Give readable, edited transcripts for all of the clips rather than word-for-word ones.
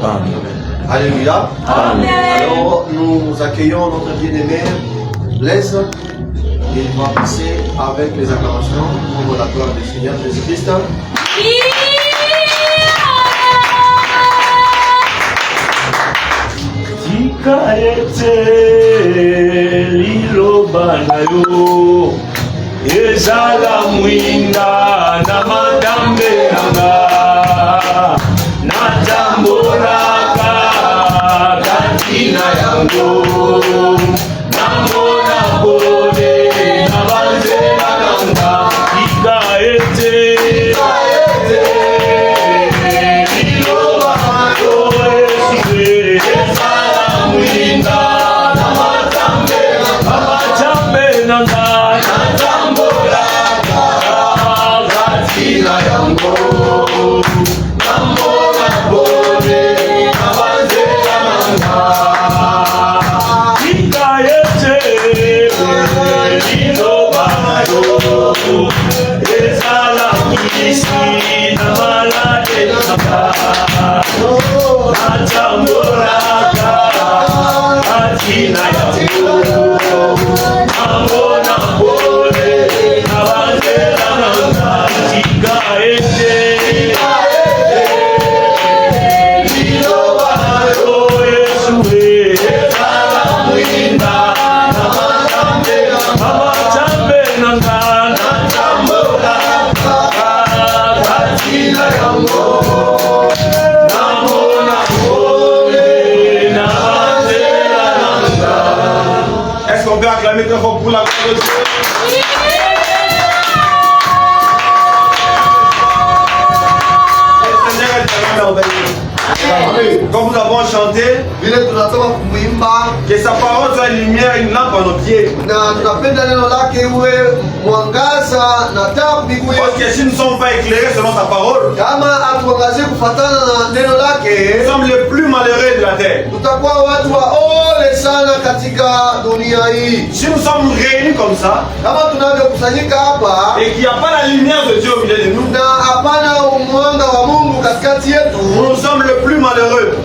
Amen. Alléluia. Amen. Alors, nous accueillons notre bien-aimé Blaise. Il va passer avec les acclamations pour la gloire du Seigneur Jésus-Christ. Tikaete liloba nayo ezala mwinda na madambe nanga natambolaka katina yango namona bode na banzela nanga tikaete liloba nayo ezala mwinda na madambe nanga natambolaka katina yango namona bode na banzela nanga tikaete liloba nayo ezala mwisi na malade nanga natambolaka katina yango namona bode na banzela nanga tikaete liloba nayo Yesu ezala mwinda na madambe nanga natambolaka katina yango namona bode na banzela nanga. Est-ce qu'on peut acclamer très fort pour la gloire de Dieu? Le Seigneur est tellement merveilleux. Comme nous avons chanté, que sa parole soit une lumière, une lampe à nos pieds. Parce que si nous ne sommes pas éclairés selon sa parole, nous sommes les plus malheureux de la terre. Si nous sommes réunis comme ça, et qu'il n'y a pas la lumière de Dieu au milieu de nous, nous sommes les plus malheureux.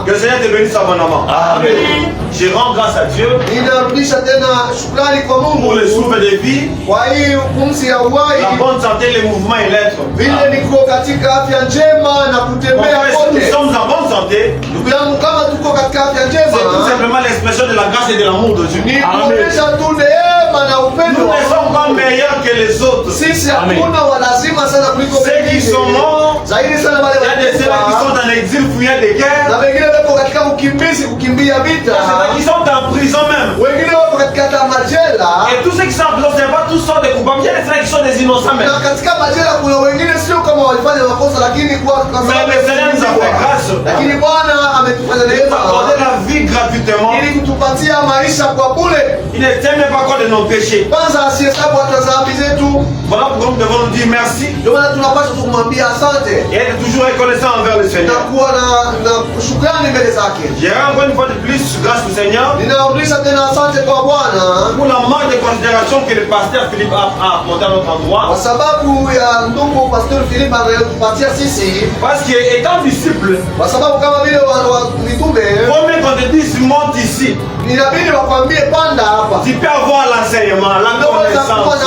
Que le Seigneur te bénisse abondamment. Amen. Je rends grâce à Dieu pour le souffle de vie, la bonne santé, les mouvements et l'être. Si nous sommes en bonne santé, c'est tout simplement l'expression de la grâce et de l'amour de Dieu. Nous ne sommes pas meilleurs que les autres. Ceux qui sont morts, il y a des ceux qui sont en exil fuyant des guerres, qui sont en prison même. Et tous ceux qui sont en prison, ce n'est pas tous sortes de coupables. Il y a des ceux qui sont des innocents même. Mais le Seigneur nous a fait grâce. Il nous a accordé la vie gratuitement. Il ne tient même pas compte de nos péchés. Voilà pourquoi nous devons nous dire merci. Et être toujours reconnaissant envers le Seigneur. J'ai encore une fois de plus grâce au Seigneur pour la marque de considération que le pasteur Philippe a apporté à notre endroit. Parce qu'étant disciple, combien qu'on te dise monte ici, tu peux avoir l'enseignement, la connaissance.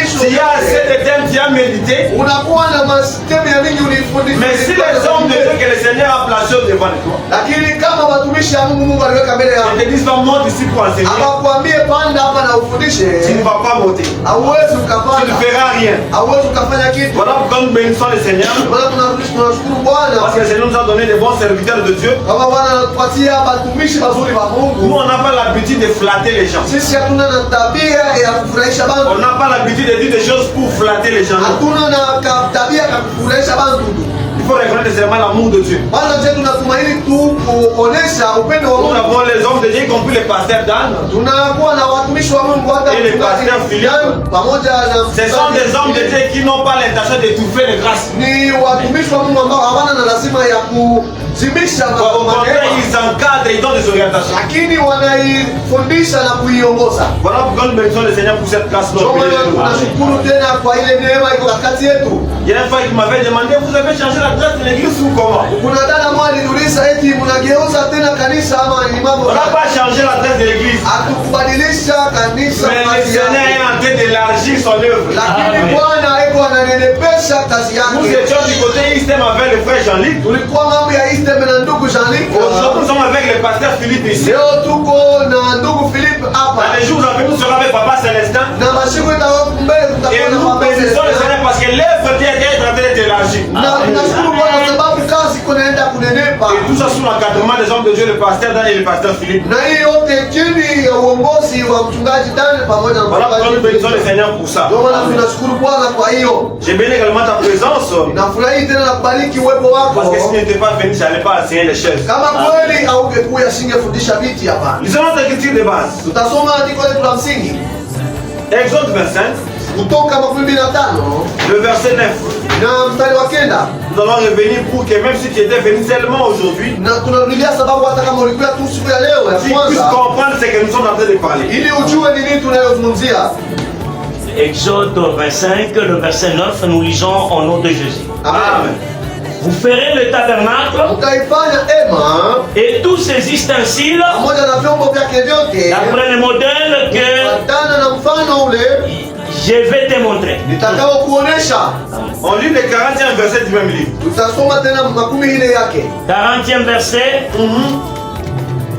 S'il y a assez de thèmes, tu as médité. Mais si les hommes de Dieu que le Seigneur a placés devant toi, ils te disent pas monte ici pour enseigner, tu ne vas pas monter. Tu ne feras rien. Voilà pourquoi nous bénissons le Seigneur. Parce que le Seigneur nous a donné des bons serviteurs de Dieu. Nous, on n'a pas l'habitude de flatter les gens. On n'a pas l'habitude de dire des choses pour flatter les gens. Il faut reconnaître seulement l'amour de Dieu. Nous avons les hommes de Dieu, y compris les pasteurs d'Anne et les pasteurs Philippe. Ce sont des hommes de Dieu qui n'ont pas l'intention d'étouffer les grâces. zimisha Au contraire, ils encadrent, ils donnent des orientations. lakini wanaifundisha na kuiongoza. Voilà pourquoi nous bénissons le Seigneur pour cette classe-là. Tunashukuru tena kwa ile neema iko katikati yetu. Il y a une fois qui m'avait demandé, vous avez changé l'adresse de l'église ou comment? Kuna dada mmoja aliniuliza eti mnageuza tena kanisa ama ni mambo On n'a pas changé l'adresse de l'église. hatukubadilisha kanisa, Mais le Seigneur est en train d'élargir son œuvre. lakini Bwana iko ananenepesha kazi Nous yake. étions du côté Istem avec le frère Jean-Luc. Tulikuwa mambo ya Istem na ndugu Jean-Luc. Aujourd'hui, nous sommes avec le pasteur Philippe ici. Leo tuko na ndugu Philippe hapa. Dans les jours à venir, nous serons avec Papa Célestin. Na masiku itakuwa mbele Et tutakuwa na nous Papa bénissons le Celestin. Seigneur parce que l'œuvre de Dieu est en train d'être élargie. Na tunashukuru Bwana sababu kazi kunaenda kunenepa. Et tout ça sous l'encadrement des hommes de Dieu, le pasteur Dan et le pasteur Philippe. Na hii yote chini ya uongozi wa mchungaji Dan pamoja na Voilà pourquoi nous bénissons le mchungaji. Seigneur pour ça. Ndio maana tunashukuru Bwana kwa hiyo. J'ai béni également ta présence. Nafurahi tena na kubariki uwepo wako. Parce que si tu n'étais pas venu, je n'allais pas enseigner les chaises. Kama kweli haungekuja singefundisha viti hapa. Lisons notre écriture de base. Tutasoma andiko letu la msingi Exode 25, Kutoka 25 le verset 9. na mstari wa 9. Nous allons revenir pour que même si tu étais venu seulement aujourd'hui, Na tunarudia sababu hata kama ulikuwa tu siku ya leo ya tu puisses kwanza comprendre ce que nous sommes en train de parler. ili ujue ni nini tunayozungumzia. Exode 25, le verset 9, nous lisons au nom de Jésus. Amen. Vous ferez le tabernacle Utaifanya hema et tous ses ustensiles pamoja na vyombo vyake vyote d'après le modèle que kufuatana na mfano ule je vais te montrer. nitakao kuonesha. On lit le 40e verset du même livre. Tutasoma tena 40 yake. 40e verset.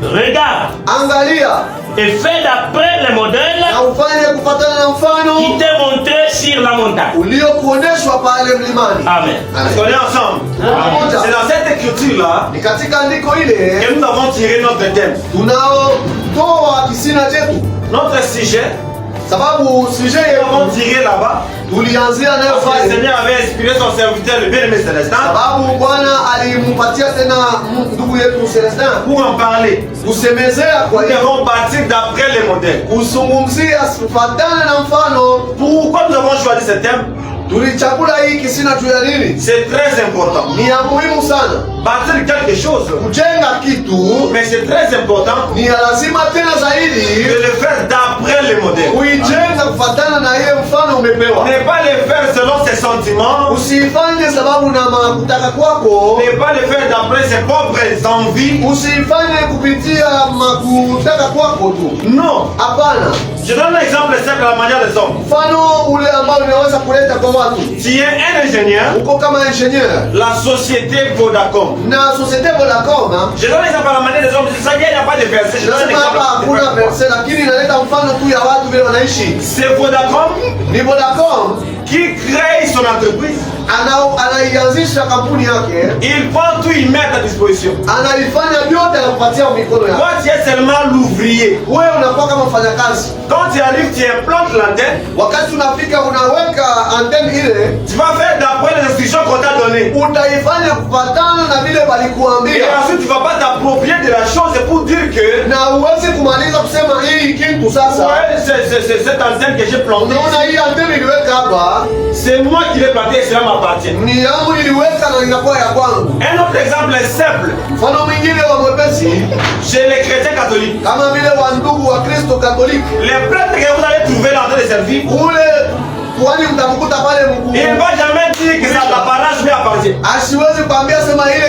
Regarde Angalia et fais d'après le modèle na ufanye kufuatana na qui mfano t'est montré sur la montagne. uliokuoneshwa pale mlimani. Amen. Est-ce qu'on est ensemble? Pamoja. C'est dans cette écriture-là Ni katika andiko ile que nous avons tiré notre thème. tunaotoa kisina chetu, Notre sujet, sababu sije nous avons yetu tiré là-bas. tulianzia nayo Parce que le pale, Seigneur avait inspiré son serviteur, le bien-aimé Célestin, sababu Bwana alimpatia tena ndugu yetu Celestin pour en parler. kusemezea kwa Nous hiyo devons bâtir d'après les modèles. kuzungumzia kufuatana na mfano. Pourquoi nous avons choisi ce thème? Tulichagula hii kisina juu ya nini? C'est très important. Ni ya muhimu sana. Bâtir quelque chose, Kujenga kitu mais c'est très important ni ya lazima tena de zaidi le faire d'après les modèles. kuijenga kufuatana na ile mfano umepewa. Ne pas le faire selon ses sentiments, Usifanye sababu na makutaka kwako, ne pas le faire d'après ses propres envies. usifanye kupitia makutaka kwako tu. Non. Hapana, Je donne un exemple simple à la manière des hommes. mfano ule ambao unaweza kuleta kwa watu. Tu es un ingénieur, Uko kama ingenieur la société Vodacom. na societe Vodacom, Je donne un exemple à la manière des hommes. Ça y est, il n'y a pas de verset. Je donne un nasema hapa hakuna exemple. verse, lakini inaleta mfano tu ya watu vile wanaishi. C'est Vodacom Ni Vodacom qui crée son entreprise. anaianzisha kampuni yake, Il prend tout, il met à ta disposition. anaifanya vyote, anakupatia mikono yake. Toi, tu es seulement l'ouvrier. Wewe unakuwa kama mfanyakazi. Quand tu arrives, tu implantes l'antenne. Wakati unafika unaweka antenne ile, Tu vas faire d'après les instructions qu'on t'a données. utaifanya kufatana na vile Et balikuambia, ensuite, tu ne vas pas t'approprier de la chose pour dire que na uwezi kumaliza kusema hii kitu sasa. ouais, c'est cette antenne que j'ai plantée. Unaona hii antenne iliweka hapa, C'est moi qui l'ai plantée et cela m'appartient. ni yangu niliweka na inakuwa ya kwangu. Un autre exemple est simple. Mfano mwingine wa mwepesi Chez les chrétiens catholiques, kama vile wa ndugu wa Kristo Katoliki, les prêtres que vous allez trouver là en train de servir, ule kuhani mtamkuta pale mkuu, il ne va jamais dire que ça l'apparence lui appartient. asiwezi kuambia sema ile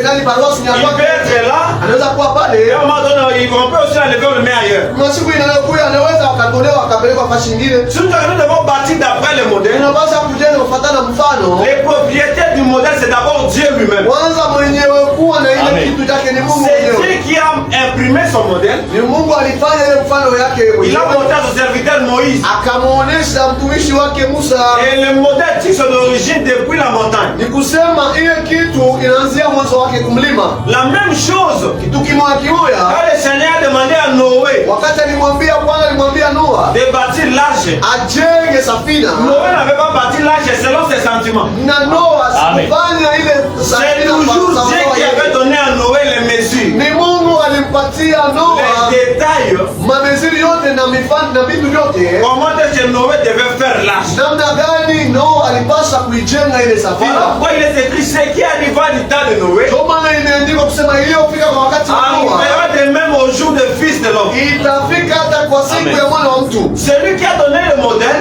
nani parosi ni Il yako. peut être là, Anaweza kuwa et pale, à un moment donné, on peut aussi enlever le met ailleurs. masiku inayokuja anaweza wakatolewa wakapelekwa fashi nyingine. Surtout que nous devons bâtir d'après le modèle. Unapaswa kujenga kufuatana mfano. Les propriétaires du modèle, c'est d'abord Dieu lui-même. Kwanza mwenyewe kuwa na ile Amen. kitu chake ni Mungu C'est mwenyewe. Dieu qui a imprimé son modèle. Ni Mungu alifanya ile mfano yake Il a mwenyewe. montré à son serviteur Moïse. Akamuonesha mtumishi wake Musa. Et le modèle tire son origine depuis la montagne. Ni kusema ile kitu inaanzia mwanzo wake kumlima. La même chose, Kitu kimoja quand kimoja, le Seigneur a demandé à Noé wakati alimwambia Bwana alimwambia Noa de bâtir l'arche, ajenge safina, Noé n'avait pas bâti l'arche selon ses sentiments. na Noa Amen. sikufanya ile C'est safina toujours kwa Dieu qui avait sababu donné à Noé les mesures. ni Mungu alimpatia alipatia Noa les détails. mamezili yote na mifano na vitu vyote. Comment est-ce que Noé devait faire l'arche? Namna gani Noa alipasha kuijenga ile Voilà safina. pourquoi il est écrit ce qui arriva du temps de Noé. Ndio maana imeandikwa kusema iliyofika kwa wakati wa Noa Arrivera de même au jour du Fils de l'homme. itafika hata kwa siku ya mwana wa mtu. Celui qui a donné le modèle,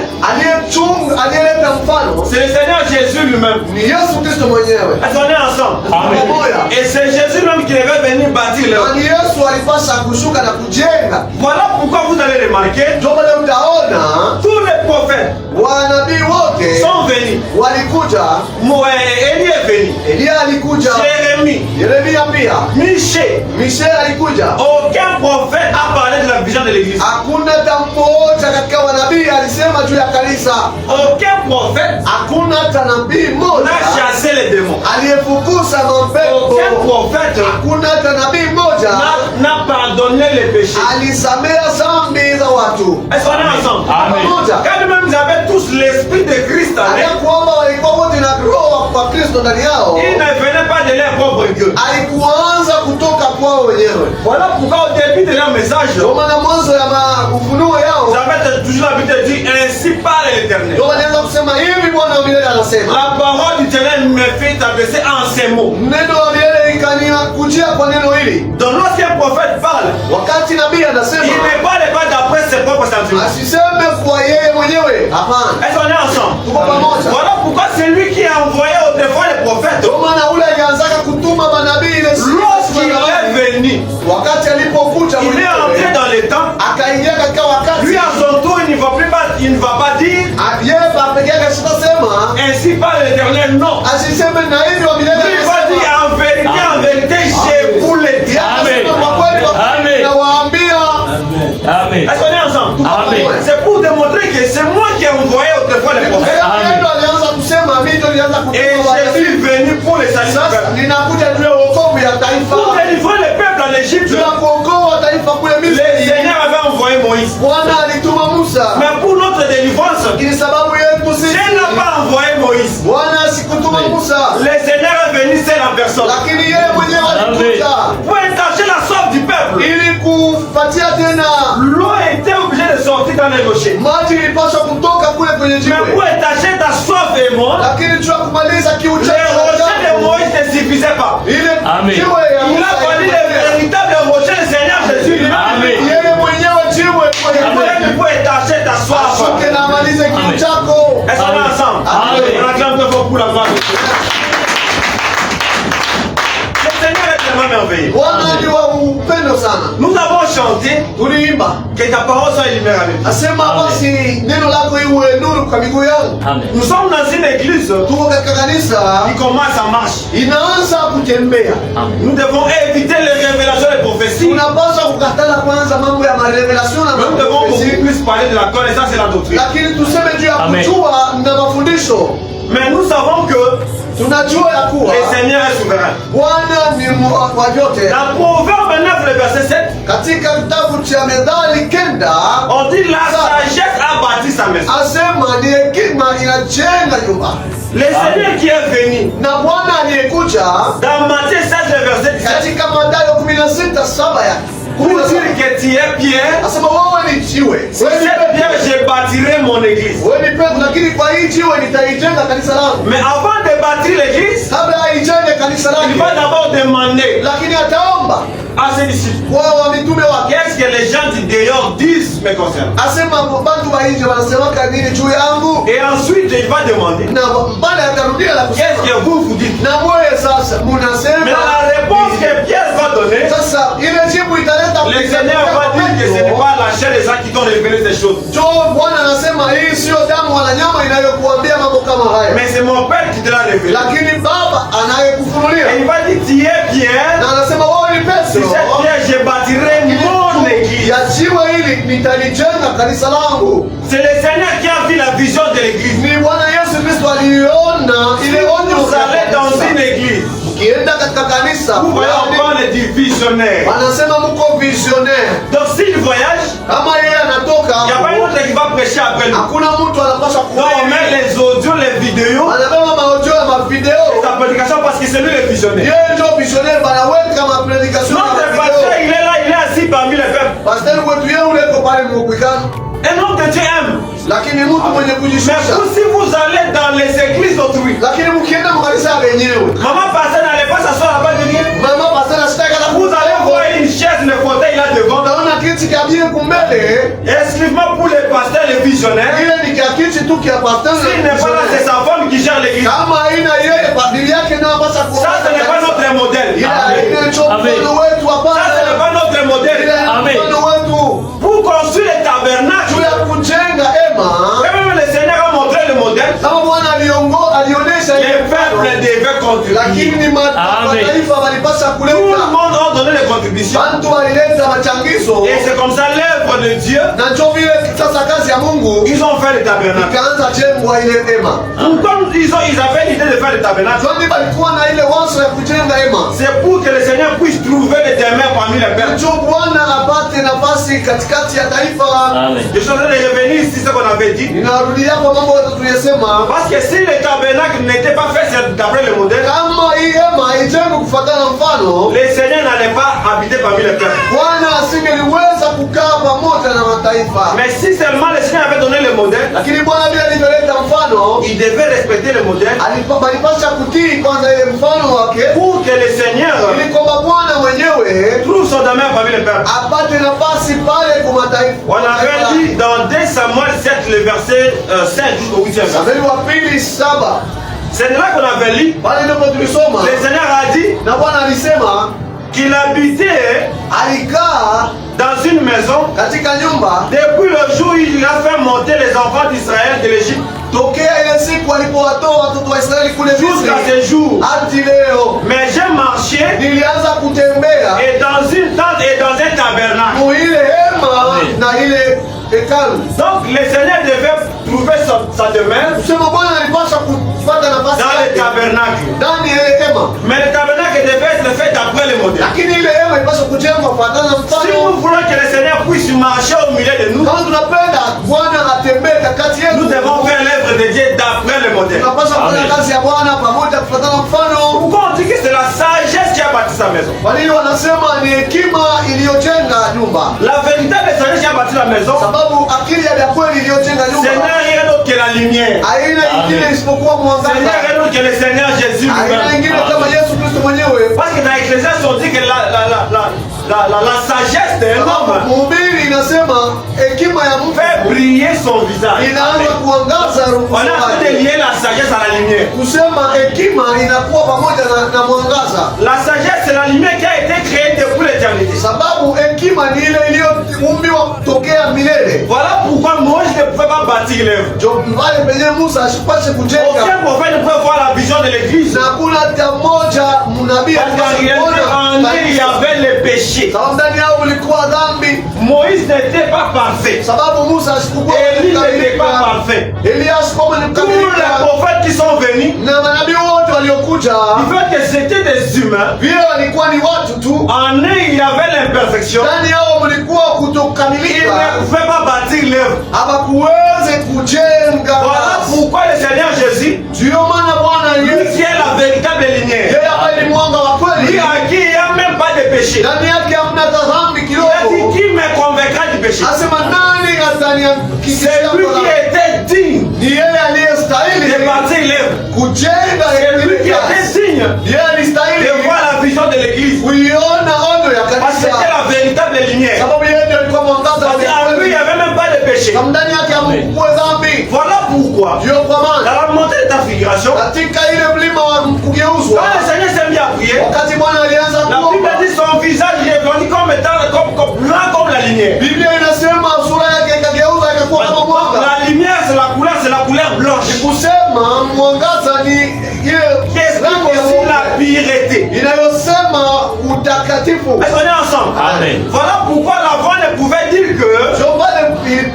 Aliyeleta mfano c'est le Seigneur Jésus lui-même. ni Yesu Kristo mwenyewe. Est-ce qu'on est ensemble? Pamoja. Et c'est Jésus même qui devait venir bâtir Na l'homme. ni Yesu alipasha kushuka na kujenga. Voilà pourquoi vous allez remarquer, Ndio maana mtaona tous les prophètes wanabii wote sont venus. walikuja. Élie est venu. Elia alikuja, Jérémie, Yeremia pia, Michée. Mishe alikuja. Aucun prophète a parlé de la vision de l'église. Hakuna hata mmoja katika wanabii alisema juu ya kanisa. Aucun prophète Hakuna hata nabii mmoja n'a chassé les démons. aliyefukuza mapepo. Aucun prophète Hakuna hata nabii mmoja n'a pardonné les péchés. alisamea dhambi za watu. Est-ce qu'on est ensemble? Amen. Quand même ils avaient tous l'esprit de Christ en eux, Aliyakuomba walikuwa wote na roho kwa Kristo ndani yao. ils ne venaient pas de leur propre gueule. Alikuanza kutoka kwao wenyewe. Voilà pourquoi au début de leur message, Ndio maana mwanzo ya ufunuo ils yao avaient toujours l'habitude de dire ainsi parle l'Éternel. ndio walianza kusema hivi, Bwana wa milele anasema. La parole du Éternel me fait adresser en ces mots. Neno la milele ikanijia kwa neno hili. Donc lorsqu'un prophète parle, Wakati nabii anasema il ne parle pas d'après ses propres sentiments. asiseme kwa yeye mwenyewe. Hapana. Est-ce qu'on est ensemble? Tuko pamoja. Voilà pourquoi c'est lui qui a envoyé autrefois les prophètes. Ndio maana ule alianzaka kutuma manabii ile siku. Lorsqu'il est venu, Wakati alipokuja il est entré dans le temps. akaingia katika wakati. Lui à son tour, il ne va pas dire Yeye peke yake sitasema ainsi parle l'Éternel, non. asiseme na hivi wa milele. Lui va dire en vérité, je vous le dis. Amen. Amen. Nawaambia. Amen. Est-ce qu'on est ensemble? Amen. C'est pour démontrer que c'est moi qui ai envoyé autrefois les prophètes. Alianza kusema mimi ndio nilianza Et je suis venu pour les saluer. sasa ninakuja juu ya wokovu ya taifa. Pour délivrer le peuple en Égypte, Juu ya kuokoa taifa kule le Misri. Seigneur avait envoyé Moïse. Bwana alituma Musa. Mais pour notre délivrance, Lakini sababu yetu sisi Dieu n'a pas envoyé Moïse. Bwana sikutuma Musa. Le Seigneur est venu seul en personne Lakini yeye mwenyewe alikuja pour entacher la soif du peuple. ili kupatia tena L'eau était obligée de sortir dans les rochers. maji ilipaswa kutoka kule kwenye Mais pour jiwe. entacher ta soif et moi, Lakini juu ya kumaliza kiu les chako rochers de Moïse ne suffisaient pas. ile Amen. jiwe ya Il a Musa fallu les ilikuwa. véritables rochers du Seigneur Jésus lui-même. Amen. Yeye mwenyewe jiwe Il faut entacher ta soif. ashuke na amalize kiu Amen. chako. Est-ce qu'on est ensemble? Amen. On acclame très fort pour la gloire de Dieu. Le Seigneur est tellement merveilleux. Bwana ni wa upendo sana. Nous avons chanté Tuliimba que ta parole soit lumière à mes pieds. asema basi neno lako iwe nuru kwa miguu yangu. Amen. Nous sommes dans une église Tuko katika kanisa qui commence à marcher. inaanza kutembea. Amen. Nous devons éviter les révélations et les prophéties. Tunapaswa kukatala kwanza mambo ya marevelation na Nous devons beaucoup maprofesi, plus parler de la connaissance et la doctrine. lakini tuseme juu ya Amen. kujua na mafundisho. Mais nous savons que Tunajua ya kuwa le Seigneur est souverain. Bwana ni wa vyote. Dans Proverbe 9, le verset 7, Katika kitabu cha Methali 9 on dit la sagesse a bâti sa maison. asema ni hekima inajenga nyumba, Le Seigneur qui est venu, na Bwana aliyekuja dans Matthieu 16, le verset 17, katika Mathayo 16:7 yake pour dire que tu es Pierre, asema wewe ni jiwe, sur cette pierre je bâtirai mon église. wewe ni Petro, lakini kwa hii jiwe nitaijenga kanisa langu. Mais avant de bâtir l'église, Kabla aijenge kanisa il va lake, d'abord demander lakini ataomba à ses disciples kwa wa mitume wake, qu'est-ce que les gens du dehors disent me concernant. asema bantu wa nje wanasemaka nini juu yangu, Et ensuite il va demander na baada atarudia la qu'est-ce kusema que vous dites. na wewe sasa Mais munasema. la réponse que Pierre va donner, Sasa ile jibu italeta le Seigneur va dire que ce n'est pas la chair des gens qui t'ont révélé ces choses, Job. Bwana anasema hii sio damu wala nyama inayokuambia mambo kama haya, mais c'est mon Père qui te l'a révélé. lakini Baba Et anayekufunulia. il va dire tu es Pierre, Na anasema wewe ni sur Petro, cette pierre je bâtirai mon église. ya jiwe hili nitalijenga kanisa langu. C'est le Seigneur qui a vu la vision de l'église. Ni Bwana Yesu Kristo aliona ile onyo. Vous allez dans une église, Ukienda katika kanisa vous voyez encore les divisionnaires. wanasema mko visionnaire. Donc s'il voyage, Kama yeye il n'y a anatoka, pas une autre qui va prêcher après lui. hakuna mtu anapaswa Donc on met kuhubiri. les audios, les vidéos, Wanabeba maojo ya video. sa prédication parce que c'est lui le visionnaire. Yeye ndio visionnaire banaweka mapredikasyon. Notre pasteur, il est là, il est assis parmi les peuples. Pastor wetu yeye ule ko pale mkuikana. Un homme de Dieu aime. Lakini mtu mwenye Mais kujishusha. vous, si vous allez dans les églises d'autrui, Lakini mkienda mkanisa wenyewe. maman pasteur n'allait pas s'asseoir là-bas derrière. Mama pastor asitaka na Vous allez voir une chaise, le fauteuil là devant. Utaona kiti kia bien kumbele. Exclusivement pour les pasteurs, les visionnaires. Ile ni kia kiti tu kia pastor. S'il n'est pas là, c'est sa femme qui gère l'église. Kama haina yeye padri yake ndio anapaswa kuwa. Ça, ce n'est pas notre modèle. Ile haina Amen. chombo wetu hapana. Ça, ce n'est pas notre modèle. Ile Amen. mfano wetu. Pour construire le tabernacle, Juu ya kujenga hema. et même le Seigneur a montré le modèle, Kama Bwana alionyesha les peuples devaient contribuer. lakini Amen. mataifa walipaswa Tout le kuleta. monde a donné les contributions. Bantu walileta machangizo. Et c'est comme ça l'œuvre de Dieu, Na ndio vile sasa kazi ya Mungu ils ont fait le tabernacle. ikaanza jengwa ile hema. Pourquoi ils avaient l'idée de faire le tabernacle? Kwani walikuwa na ile wazo ya kujenga hema. C'est pour que le Seigneur puisse trouver les demeures parmi les peuples. Ndio Bwana apate nafasi katikati ya taifa. Amen. Je suis en train de revenir ici ce qu'on avait dit. Ninarudia kwa mambo yote tuliyosema. Parce que si le tabernacle n'était pas fait d'après le modèle, Kama hii hema haijengwi kufuatana na mfano, le Seigneur n'allait pas habiter parmi les peuples. Bwana asingeliweza kukaa pamoja na mataifa. Mais si seulement le Seigneur avait donné le modèle, Lakini Bwana vile alivyoleta mfano, il devait respecter le modèle alipasha kutii kwanza ile mfano wake, pour que le Seigneur ili kwamba Bwana mwenyewe trouve son demeure parmi les peuples. apate nafasi pale kwa mataifa. On avait dit dans 2 Samuel 7, le verset 5 jusqu'au 8e verset. Samueli wa pili 7. C'est là qu'on avait lu. Pale ndipo tulisoma Le Seigneur a dit na Bwana alisema qu'il habitait alikaa dans une maison katika nyumba depuis le jour où il a fait monter les enfants d'Israël de l'Égypte tokea ile siku alipowatoa watoto wa Israeli kule jusqu'à Misri ce jour. hadi leo. Mais j'ai marché Nilianza kutembea et dans une tente et dans un tabernacle. mu ile hema na ile hekalu. Donc le Seigneur devait trouver sa demeure Kusema Bwana alipaswa kupata nafasi dans le yake tabernacle. ndani ya ile hema, Mais le tabernacle devait être fait d'après le modèle. lakini ile hema ilipaswa kujengwa kufuatana na Si mfano. nous voulons que le Seigneur puisse marcher au milieu de nous, Kama tunapenda Bwana atembee kati yetu, nous devons faire l'œuvre de Dieu d'après le modèle. tunapaswa kufanya Amen. kazi ya Bwana pamoja kufuatana na mfano. Pourquoi on dit que c'est la sagesse qui a bâti sa maison? Kwa nini wanasema ni hekima iliyojenga nyumba? La véritable sagesse qui a bâti la maison, Sababu akili ya kweli iliyojenga ce nyumba n'est rien d'autre que la lumière. haina ingine Amen. isipokuwa Ce n'est mwangaza, rien d'autre que le Seigneur Jésus haina lui-même. ingine kama Amen. Yesu Kristo mwenyewe. Parce que dans l'Ecclésiaste, on dit que la sagesse d'un Sababu homme mhubiri inasema hekima ya mtu fait briller son visage. inaanza kuangaza On roho a fait de yake. lier la sagesse à la lumière. Kusema hekima inakuwa pamoja na mwangaza, La sagesse, c'est la lumière qui a été créée depuis l'éternité. sababu hekima ni ile iliyoumbiwa kutokea milele. Voilà pourquoi Moïse ne pouvait pas bâtir l'œuvre. Ndio pale penye Musa asipashe kujenga, Aucun prophète ne pouvait voir la vision de l'église. na hakuna hata mmoja mnabii Parce qu'en alipashe réalité, en kuona eux, il y avait le péché. sababu ndani yao ulikuwa dhambi, Moïse n'était pas parfait. sababu Musa asikuwa Élie n'était pas mkamilika. parfait. Elias kama ni Tous les mkamilika, prophètes qui sont venus, na manabii wote waliokuja ils veulent que c'était des humains. vile walikuwa ni watu tu, En eux, il y avait l'imperfection. ndani yao mlikuwa Ils kutokamilika, ne pouvaient pas bâtir l'œuvre. hawakuweze kujenga. Voilà pourquoi le Seigneur Jésus, Ndio maana Bwana lui Yesu qui est la véritable lumière, yeye ambaye ni mwanga wa lui kweli, à qui il n'y a même pas de péché, ndani yake hamna hata dhambi il a dit kidogo. qui me convaincra du péché? Asema nani C'est ataniakikishia lui qui dhambi? était digne Ni yeye de aliyestahili bâtir l'œuvre. kujenga C'est lui qui hekalu. était digne Yeye de alistahili voir la vision de l'église. kuiona ono ya Parce que c'était kanisa, la véritable lumière. sababu yeye ndiye alikuwa mwangaza wa Parce qu'en lui, il n'y kweli. avait même pas de péché. Kama ndani yake hamkuwa dhambi. Voilà pourquoi, Ndio kwa maana dans la montée de ta figuration, katika ile mlima wa kugeuzwa, quand le Seigneur s'est mis à prier, wakati Bwana alianza la Bible kuomba, dit son visage il est venu comme étant blanc comme la lumière. Biblia inasema sura yake ikageuza ikakuwa kama mwanga. La lumière, c'est la couleur blanche. Kusema mwangaza ni ile Qui explique rangi ya aussi la mwanga pureté. inayosema utakatifu. Est-ce qu'on est ensemble? Amen. Voilà pourquoi la voix ne pouvait dire que Ndio pale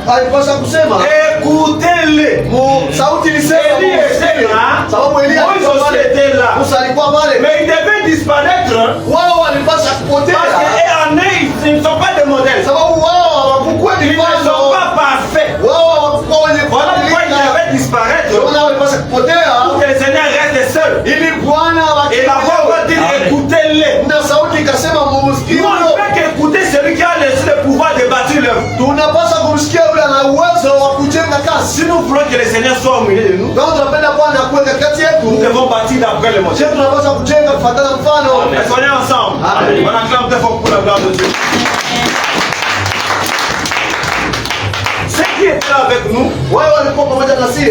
alipaswa kusema écoutez-le. sauti ilisema Élie était là, sababu Elia Moïse alikuwa aussi pale, était là. Musa alikuwa pale, Mais il devait disparaître wao walipaswa parce kupotea qu'en eux, ils ne sont pas des modèles. sababu wao hawakuwa ni Ils ne sont mfano, pas parfaits. wao hawakuwa wenye Voilà pourquoi ils kukamilika. devaient disparaître Ndio maana walipaswa kupotea pour que le Seigneur reste seul. nous voulons que le Seigneur soit au milieu de nous, Kama tunapenda Bwana akuwe katikati yetu, nous devons bâtir d'après le modèle. je tunapaswa kujenga kufuatana mfano. Est-ce qu'on est ensemble? Amen. On acclame très fort pour la gloire de Dieu. Ceux qui étaient là avec nous, Wao walikuwa pamoja na sisi,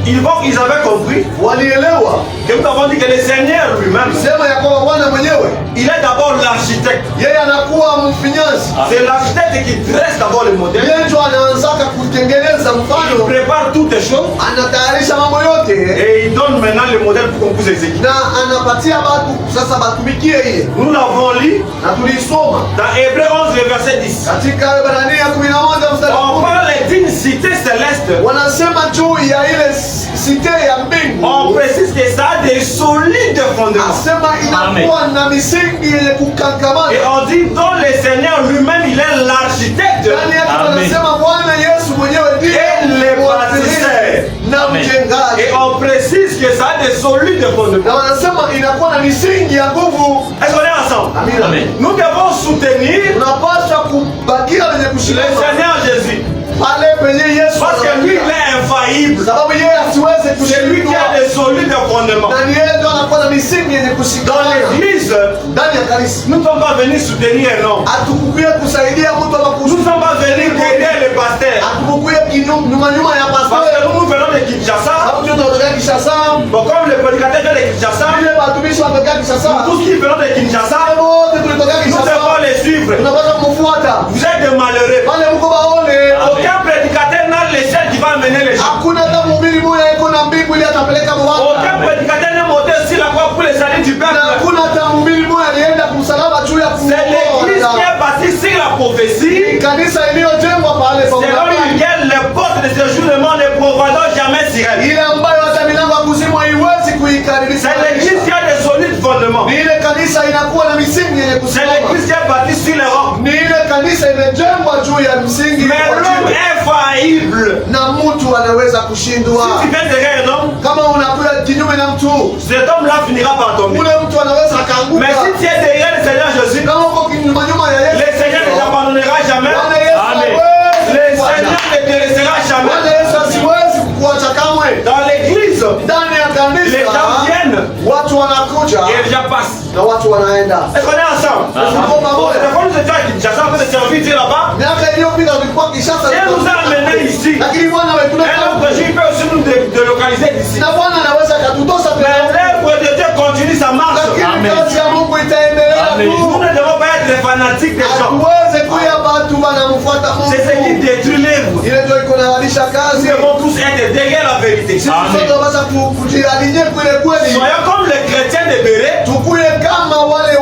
ils avaient compris walielewa que nous avons dit que le Seigneur lui-même, sema ya kwamba Bwana mwenyewe il est d'abord l'architecte. yeye anakuwa mfinyanzi. C'est l'architecte qui dresse d'abord le modèle. Yeye ndio anaanzaka kutengeneza Il mfano, prépare toutes les choses anatayarisha mambo yote et il donne maintenant le modèle pour qu'on puisse exécuter. na anapatia watu sasa batumikie yeye. Nous l'avons lu Na tulisoma dans Hébreux 11, le verset 10. katika Waebrania 11 mstari wa On 10. parle d'une cité céleste. Wanasema juu ya ile site ya mbingu. On précise que ça a des solides fondements. Asema inakuwa na misingi yenye kukangamana. Et on dit dont le Seigneur lui-même, il est l'architecte. Ndani yake Amen. wanasema Bwana Yesu mwenyewe ndiye Et les bâtisseurs. na Amen. mjengaji. Et on précise que ça a des solides Na fondements. wanasema inakuwa na misingi ya nguvu. Est-ce qu'on est ensemble? Amina. Amen. Nous devons soutenir Tunapaswa kubakia wenye le kushikama Seigneur Jésus. pale penye Yesu Parce que lui, il est infaillible. sababu yeye asiweze C'est lui qui kushindwa. a des solides fondements. Na ni yeye ndio anakuwa na misingi yenye Dans kushikana. l'église, Ndani ya kanisa nous ne sommes pas venus soutenir un homme. hatukukuye kusaidia mtu ama Nous ne sommes pas venus aider le pasteur. hatukukuye nyuma ya Parce pastor. que nous venons de Kinshasa. Hapo ndio tunatokea Kinshasa. Bon, comme le prédicateur vient de Kinshasa, Vile watumishi wanatokea Kinshasa. tous qui venons de Kinshasa, Wote tulitokea nous Kinshasa. devons les suivre. Tunapaswa kumfuata. Vous êtes des malheureux. Wale mko baone. Aucun prédicateur n'a le ciel qui va amener les gens. Hakuna hata mhubiri mmoja yuko na mbingu ili atapeleka watu. Aucun prédicateur n'est monté sur la croix pour le salut du Na peuple. hakuna hata mhubiri mmoja alienda kumsalaba juu ya C'est l'église qui est bâtie sur la prophétie, kanisa iliyojengwa pale pa selon unabii. laquelle les portes de ce jour ne ne provoqueront jamais sur elle. Ile ambayo hata milango ya kuzimu haiwezi kuikaribisha. C'est l'église qui a des solides fondements. Ni ile kanisa inakuwa na misingi yenye C'est kusimama. l'église qui est bâtie sur les rocs. Ni ile kanisa imejengwa juu ya msingi Mais wa l'homme jiwe. est faillible. Na mtu anaweza kushindwa. Si tu viens derrière un homme, Kama unakuwa kinyume na mtu, cet homme-là finira par tomber. ule mtu anaweza akaanguka. Mais si tu es derrière le Seigneur Jésus, Kama uko nyuma ya Yesu, le Seigneur ne t'abandonnera jamais. Bwana Yesu Amen. hawezi Le kukuacha. Seigneur ne te laissera Bwana jamais. Yesu asiwezi kukuacha kamwe. Dans l'église, Ndani ya les gens kanisa viennent watu wanakuja et les gens passent. na watu wanaenda. Est-ce qu'on est ensemble? Tuko Bon, pamoja. c'est quand nous étions à Kinshasa, on fait servir Dieu là-bas. Miaka iliyopita tulikuwa Kinshasa. Dieu nous a amenés ici. Lakini Bwana Un ametuleta autre jour, il peut aussi nous délocaliser d'ici. na Bwana anaweza akatutosha Mais tena. l'œuvre de Dieu continue sa marche. Lakini Amen. kazi ya Mungu itaendelea Amen. tu. Nous ne devons pas être des fanatiques des gens. Hatuweze kuya watu wanamfuata C'est ce qui Mungu. détruit l'œuvre. Ile ndio iko naalisha Nous kazi. devons tous être derrière la vérité. Sisi Amen. sote tunapaswa kujialinye kule kweli. Soyons comme les chrétiens de Béret. Tukuye kama wale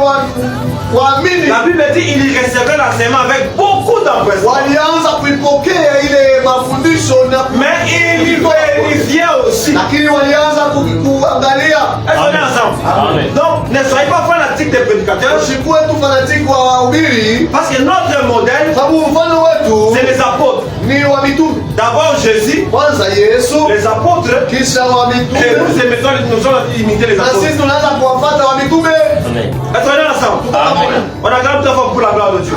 waamini La Bible dit qu'il recevait l'enseignement avec beaucoup d'empressement. walianza kuipokea ile mafundisho na Mais il vérifiait aussi. lakini walianza kuangalia. Est-ce qu'on est ensemble? Amen. Donc, ne soyez pas fanatiques des prédicateurs. Usikuwe tu fanatiki wa wahubiri, Parce que notre modèle, sababu mfano wetu c'est les apôtres. ni wa mitume. D'abord Jésus, Kwanza Yesu, les apôtres, kisha wa et mitume, nous allons imiter les na apôtres. sisi tunaanza kuwafuata wa mitume. Amen. Est-ce qu'on est ensemble? Amen. On acclame très fort pour la gloire de Dieu.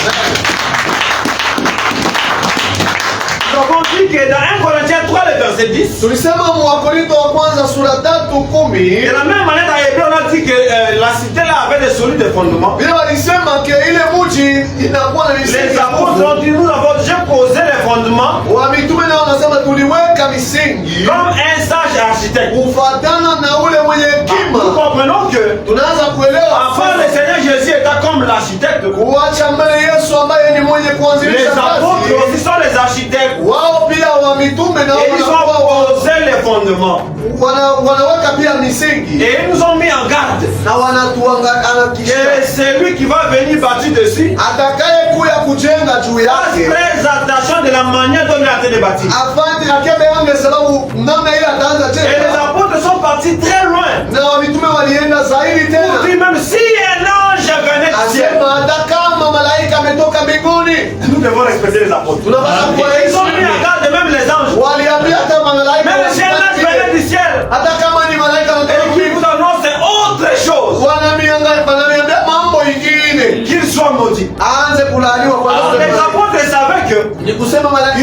Nous avons dit que dans 1 Corinthiens 3, le verset 10, Tulisema Wakorintho wa kwanza sura 3:10, de la même manière dans Hébreu, on a dit que la cité là avait des solides fondements. vile walisema ke ile mji inakuwa na Les misingi. apôtres ont dit, nous avons déjà posé les fondements Wa mitume nao wanasema tuliweka misingi comme un sage architecte. kufuatana na ule mwenye Nous hekima. comprenons que Tunaanza kuelewa avant le Seigneur Jésus était comme l'architecte. kuacha mbele Yesu ambaye ni mwenye Les kuanzilisha apôtres kazi. aussi sont les architectes. Wao pia wa mitume nao Et ils ont posé les fondements. wanaweka pia misingi Et ils nous ont mis en garde. na wanatuangalia Et celui qui va venir bâtir dessus, atakaye kuya kujenga juu fasse yake très attention de la manière dont il est en train de bâtir. afanye akebe yange, sababu namna ile ataanza Et les tena. apôtres sont partis très loin. Na wa mitume walienda zaidi Pour tena, dire même si un ange venait du ciel, asema hata kama malaika ametoka mbinguni nous devons respecter les apôtres. tunapaswa Ils ont mis kuwaheshimu. en garde même les anges. Waliambia hata malaika Même si un ange venait du ciel hata kama ni malaika anatoka et qui mbinguni, vous annonce autre chose, wananiambia mambo ingine qu'il soit maudit. aanze kulaaniwa kwa Alors les sababu apôtres savaient il y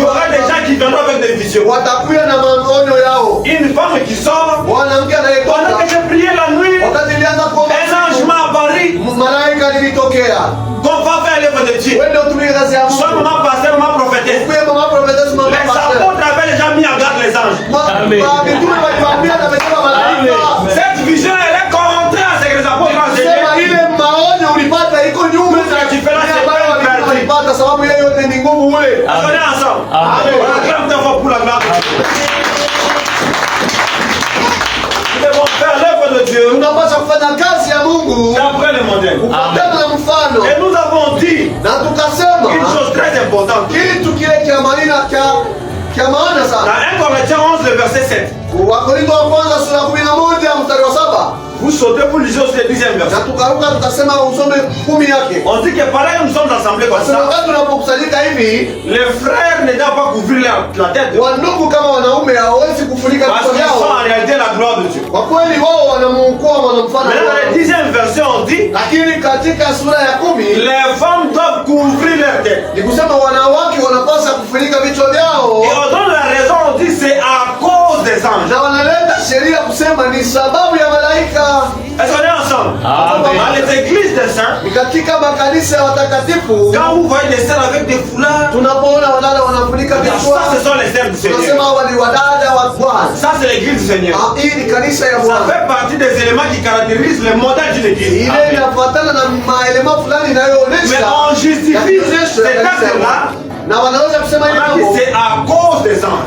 aura des gens qui viendront avec des visions. Une femme qui sort, pendant que j'ai prié la nuit, un ange m'a apparu. Qu'on va faire l'œuvre de Dieu. Soit maman pasteur, maman prophétesse. Les apôtres avaient déjà mis en garde les anges. Amen. Cette vision, elle est contraire à ce que les apôtres ont enseigné. Tu fais la séparation. On est ensemble. On acclame ta voix pour la gloire de Dieu. Nous devons faire l'œuvre de Dieu d'après le modèle. Et nous avons dit une chose très importante. Dans 1 Corinthiens 11, le verset 7. Vous sautez pour lisez aussi le 10e verset. On dit que pareil nous sommes assemblés comme ça. Les frères ne doivent pas couvrir la tête. Parce qu'ils sont en réalité la gloire de Dieu. Mais dans le 10e verset on dit les femmes doivent couvrir leur tête. Et on donne la raison, on dit c'est à cause des anges. Est-ce qu'on est ensemble? Dans les églises des saints, quand vous voyez des sœurs avec des foulards, ça ce sont les sœurs du Seigneur. Ça c'est l'église du Seigneur. Ça fait partie des éléments qui caractérisent le modèle d'une église. Mais on justifie cet acte-là. C'est à cause des anges.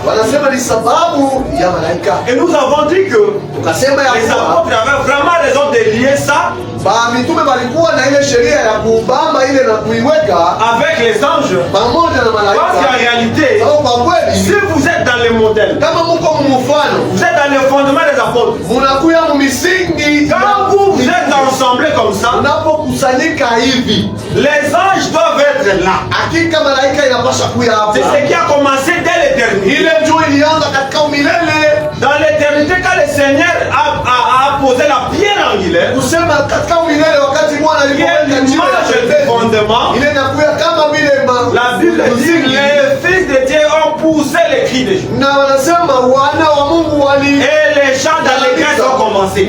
Et nous avons dit que les apôtres avaient vraiment raison de lier ça avec les anges. Parce qu'en réalité, si vous êtes dans le modèle, vous êtes dans le fondement des apôtres, quand vous êtes ensemble comme ça, les anges doivent être là. C'est ce qui a commencé dès l'éternité. Dans l'éternité, quand le Seigneur a posé la pierre angulaire, qui est l'image du fondement, la Bible dit les fils de Dieu ont poussé les cris de Dieu. Et les chants d'allégresse ont commencé.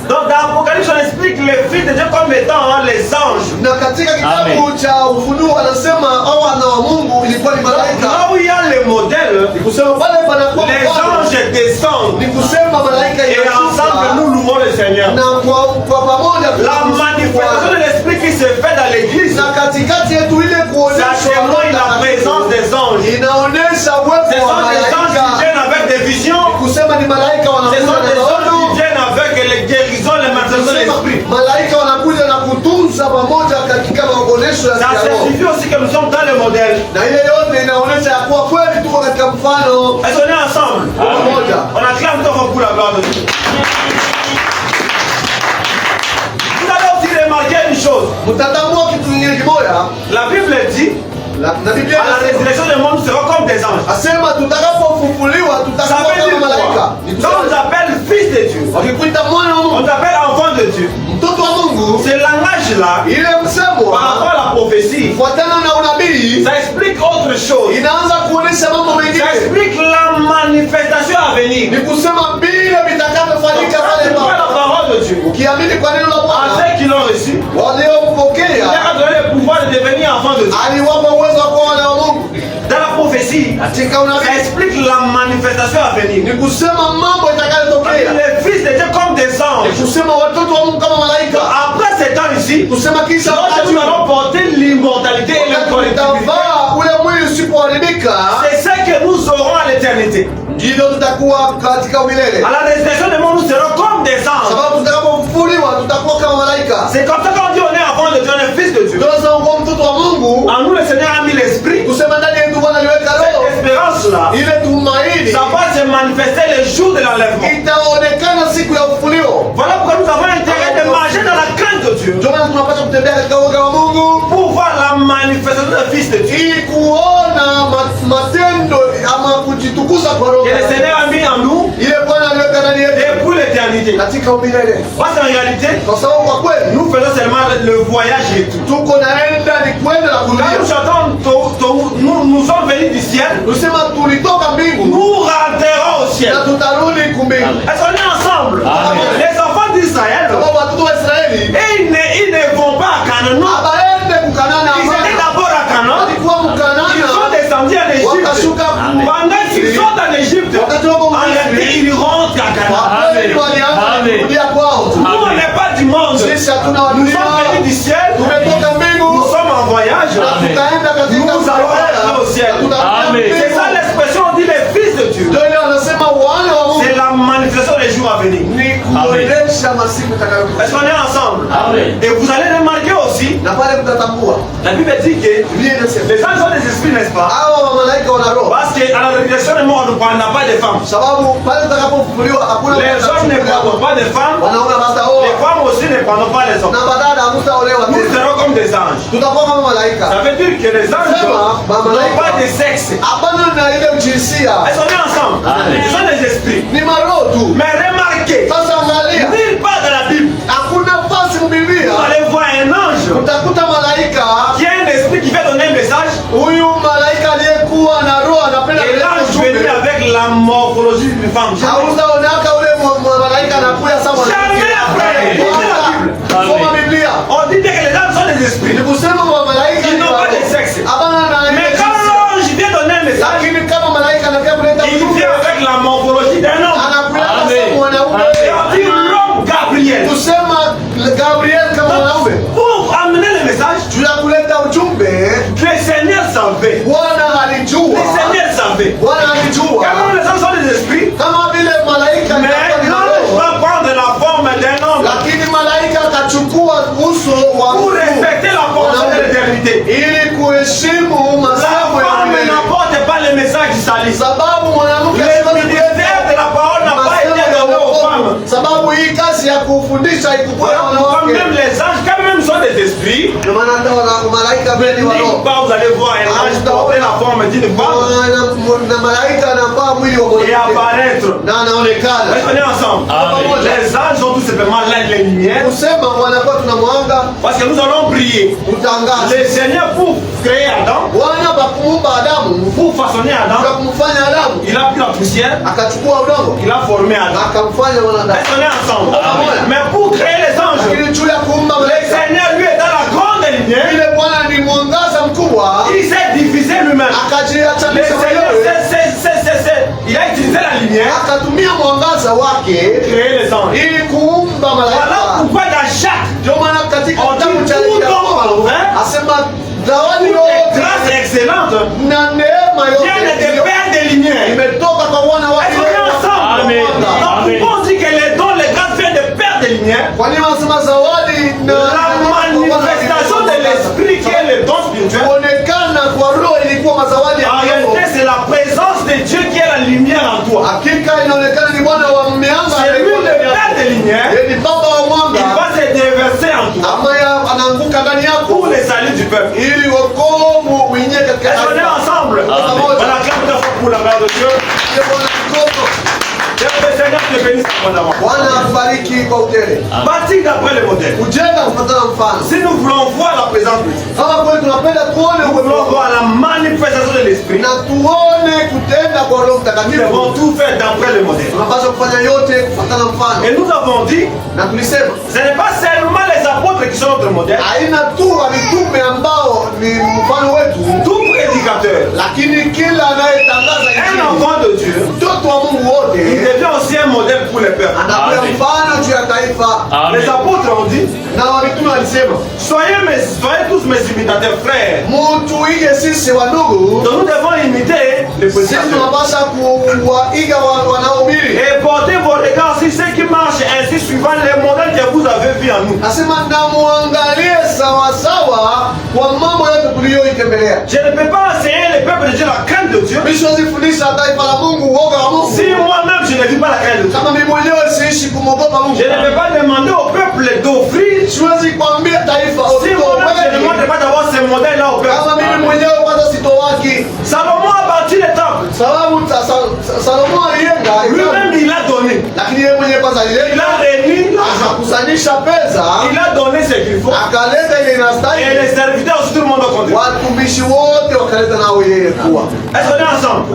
Donc dans l'Apocalypse, on explique les fils de Dieu comme étant les anges. Là où il y a le modèle, les anges descendent. Et ensemble, nous louons le Seigneur. La manifestation de l'esprit qui se fait dans l'église, ça témoigne la présence des anges. Ce sont des anges qui viennent avec des visions. Ce sont des anges qui viennent avec les guérisons, les manifestations de l'esprit. Ça signifie aussi que nous sommes dans le modèle. Est-ce qu'on est ensemble? On acclame pour la gloire de Dieu. Vous avez aussi remarqué une chose. La Bible dit à la résurrection du monde, nous serons comme des anges. Ça veut dire quoi? Quand on nous appelle fils de Dieu, on t'appelle enfant de Dieu. Ce langage-là, par rapport à la prophétie, ça explique autre chose. Ça explique la manifestation à venir. La parole de Dieu. À ceux qui l'ont reçu, il a donné le pouvoir de devenir enfant de Dieu. Dans la prophétie, ça explique la manifestation à venir. Les fils de Dieu comme des anges. Après ces temps ici, nous allons porter l'immortalité et l'incorruptibilité. C'est ce que nous aurons à l'éternité. À la résurrection du monde, nous serons comme des anges. C'est comme ça qu'on dit on est enfant de Dieu, on est fils de Dieu. En nous, le Seigneur a mis l'esprit. Cette espérance-là, ça va se manifester le jour de l'enlèvement. Voilà pourquoi nous avons intérêt de marcher dans la crainte de Dieu. Pour voir la manifestation du Fils de Dieu. Que le Seigneur a mis en nous depuis l'éternité. l'éternité. katika umilele. Parce qu'en réalité, Kwa sababu kwa kweli nous faisons seulement le voyage et tout. tuko naenda ni kwenda na Quand kurudia. nous chantons, nous sommes venus du ciel, Tusema tulitoka mbingu nous rentrerons au ciel. na tutarudi kumbingu. Est-ce qu'on est ensemble? Amen. Les enfants d'Israël, Sababu watoto wa Israeli ils ne vont pas à Canaan. abaende kukanana Ils étaient d'abord à Canaan. walikuwa Ils sont mkanana descendus en Égypte. wakashuka Pendant qu'ils sont en Égypte, wakati wako en réalité, ils rentrent à Canaan. wakweli walianza Amen. kurudia kwao. Nous, on n'est pas du monde. Sisi hatuna wa Nous dunia, sommes venus du ciel. tumetoka Nous mbingu sommes en voyage. na tutaenda katika Nous allons aller au ciel. Amen. C'est ça l'expression, on dit les fils de Dieu. Ndio ile wanasema wana wa Mungu C'est la manifestation des jours à venir. ni kuonesha masiku itakayokuja. Est-ce qu'on est ensemble? Amen. Et vous allez remarquer aussi, Na pale mtatambua la Bible dit que Biblia inasema les anges sont des esprits, n'est-ce pas? hawa wa malaika wana roho, Parce qu'à la résurrection des morts, on n'a pas de femmes. sababu pale tutakapofufuliwa hakuna Les hommes ne prendront pas de femmes. wanaume Les hawataoa femmes aussi ne prendront pas les hommes. na badala hamtaolewa Nous tena, serons comme des anges. tutakuwa kama malaika. Ça veut dire que les anges n'ont pas de sexe. Hapana na ile ujinsia, Est-ce qu'on est ensemble? Amen. Ils sont des esprits. ni maroho tu. Mais remarquez, Sasa angalia, nulle part dans la Bible, hakuna nafasi mbiblia vous allez voir un ange utakuta malaika, qui a un esprit qui fait donner un message. huyu malaika aliyekuwa na roho anapenda Et kuleta l'ange ujumbe. venu avec la morphologie d'une femme. Hautaonaka ule malaika anakuya sawa na Jamais après. Lisez la Bible. soma Biblia. On dit que les âmes sont des esprits. Ni kusema wa malaika Ils ni n'ont pas de roho. sexe. Hapana na ile Mais quand jinsia. l'ange vient donner un message, Lakini kama malaika anakuja kuleta il ujumbe, vient avec la morphologie d'un homme. anakuja Amen. kama mwanaume. Et on dit l'homme Gabriel. Kusema Gabriel kama mwanaume. Pour amener le message, Juu ya kuleta ujumbe, le Seigneur savait. Bwana alijua. Le Seigneur savait. Bwana alijua. Quand les âmes sont des esprits, Kama vile malaika mais alikuwa ni l'ange roho, va prendre la forme d'un homme lakini malaika akachukua uso wa pour mtu respecter la portion de l'éternité. ili kuheshimu La masamu ya femme milele. n'apporte pas le message qui salisse. Sababu mwanamke Le hawezi ministère de la parole n'a pas été donné aux femmes. sababu hii kazi ya kufundisha ikupewa Quand wanawake. même les anges, quand même sont des esprits, Ndio maana hata malaika vile ni wa quelque roho. part vous allez voir un ange porter la forme d'une femme Na malaika anavaa mwili wa et mwanamke apparaître. na anaonekana. Est-ce qu'on est ensemble? Amen. Les anges ont tout simplement l'aide les lumières Kusema wanakuwa tunamwanga parce que nous allons prier. kutangaza. Le Seigneur pour créer Adam, Bwana bakumuumba Adamu, pour façonner Adam, kwa kumfanya Adamu, il a pris la poussière, akachukua udongo, il a formé Adam. akamfanya mwanadamu. Est-ce qu'on est ensemble? Amen. Mais pour créer les anges, Lakini juu ya kuumba le malaika, Seigneur lui est dans la grande lumière. yule Bwana ni mwangaza mkubwa, Il s'est divisé lui-même. Le akajiachanisha Seigneur, mwenyewe, il a utilisé la lumière akatumia mwangaza pour wake créer les anges. ili kuumba Voilà malaika. pourquoi dans Jacques, Ndio maana katika on kitabu dit cha tout Yakobo homme, hein, asema zawadi toute yote grâce excellente na neema vient de yote Père des Lumières. imetoka kwa Bwana wake. Est-ce qu'on est ensemble? Amen. Donc Amen. pourquoi on dit que les dons, les grâces viennent de Père des Lumières? Kwa nini wanasema zawadi La manifestation de l'esprit qui est le don spirituel. kuonekana kwa roho ilikuwa mazawadi ya En roho. réalité, c'est la présence de Dieu qui est la lumière en toi. Hakika inaonekana ni Bwana wa mianga, C'est lui le Père des Lumières. yeye ni baba wa Il mwanga va se déverser en toi ambaye anaanguka ndani yako pour le salut du peuple. ili wokovu uingie katika Est-ce qu'on est taifa. ensemble? Amen. Voilà, clap de fois pour la gloire de Dieu. Ndiye Bwana mkono. Que le Seigneur te bénisse abondamment. Bwana akubariki kwa utele. Bâtir d'après le modèle. Kujenga kufuatana na mfano. Si nous voulons voir la présence de Dieu, Kama kweli tunapenda tuone nous uwepo voulons wako voir la manifestation de l'Esprit, na tuone kutenda kwa Roho nous Mtakatifu, devons tout faire d'après le modèle. tunapaswa kufanya yote kufuatana na mfano. Et nous avons dit, Na tulisema ce n'est pas seulement les apôtres qui sont notre modèle, haina tu wa mitume ambao ni mfano wetu, tout prédicateur, lakini kila anayetangaza un injili, enfant de Dieu, mtoto wa Mungu il wote devient aussi un modèle pour les peuples. anakuwa Amen. mfano juu ya taifa. Amen. Les apôtres ont dit, Na wa mitume walisema soyez tous mes imitateurs, frères. mutuige sisi wa ndugu, Donc nous devons imiter les sisi prédicateurs. tunapaswa kuwaiga wanaohubiri. Et portez vos regards sur ceux qui marchent ainsi suivant les modèles que vous avez vus en nous. Nasema na muangalie sawasawa kwa mambo yote tuliyoitembelea. Je ne peux pas enseigner le peuple de Dieu la crainte de Dieu Mimi siwezi fundisha taifa la Mungu uoga wa Mungu si moi-même je ne vis pas la crainte de Dieu. kama mimi mwenyewe siishi kumwogopa Mungu. Je ne peux pas demander au peuple d'offrir Siwezi kwambia taifa si moi-même je ne montre pas d'abord ce modèle-là au peuple. kama mimi mwenyewe kwanza sitowaki, Salomon a bâti le temple. sababu Salomo alienda Lui-même il a donné. lakini yeye mwenyewe kwanza il a réuni, akakusanyisha pesa, il a donné ce qu'il faut, akaleta ile inastahili, et les serviteurs aussi tout le monde a contribué. Watumishi wote wakaleta nao yeye kuwa. Est-ce qu'on est ensemble?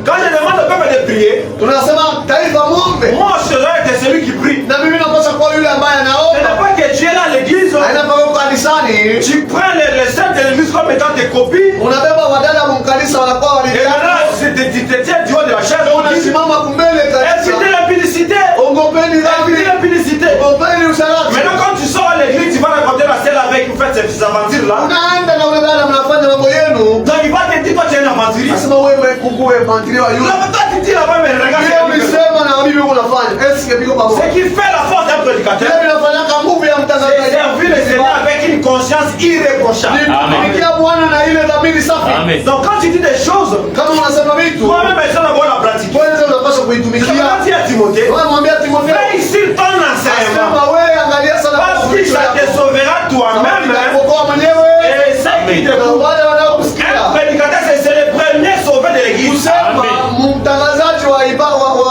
Quand je demande au peuple de prier, tunasema taifa muombe. Moi je dois être celui qui prie. Na mimi napaswa kuwa yule ambaye anaomba. Ce n'est pas que tu es là à l'église. Haina pa kwa kanisani. Tu prends les saints de l'église comme étant tes copies. Unabeba wadada wa kanisa wanakuwa walidada. C'est des tiens du haut de la chaise. Unasimama kumbele kanisa. Évitez l'impudicité. Ogopeni dhambi. Évitez l'impudicité. Ogopeni usharati. Maintenant quand tu sors à l'église, tu vas raconter la scène avec vous faites ces aventures là. Unaenda na unadada mnafanya mambo yenu. Donc il va te dire toi tu es un aventurier. Asema wewe kukuwe aventurier wa yule. Toi tu dis là-bas mais regarde. Wewe ulisema na bibi unafanya. Est-ce que biko babo? Ce qui fait la force d'un prédicateur. Wewe unafanya kama nguvu ya mtangazaji. Servir le Seigneur avec une conscience irréprochable. Amen. Bwana na ile dhamiri safi. Amen. Donc quand tu dis des choses, kama unasema vitu, toi-même tu dois la pratique. Kwanza unapaswa kuitumikia. Kama Timothée, wewe mwambie Timothée, fais ici ton enseignement. Sema wewe angalia sana parce que ça te sauvera toi-même. Utakuokoa mwenyewe. Et ça qui te wale wanaokusikia. Un prédicateur c'est le premier sauvé de l'église. Kusema mtangazaji wa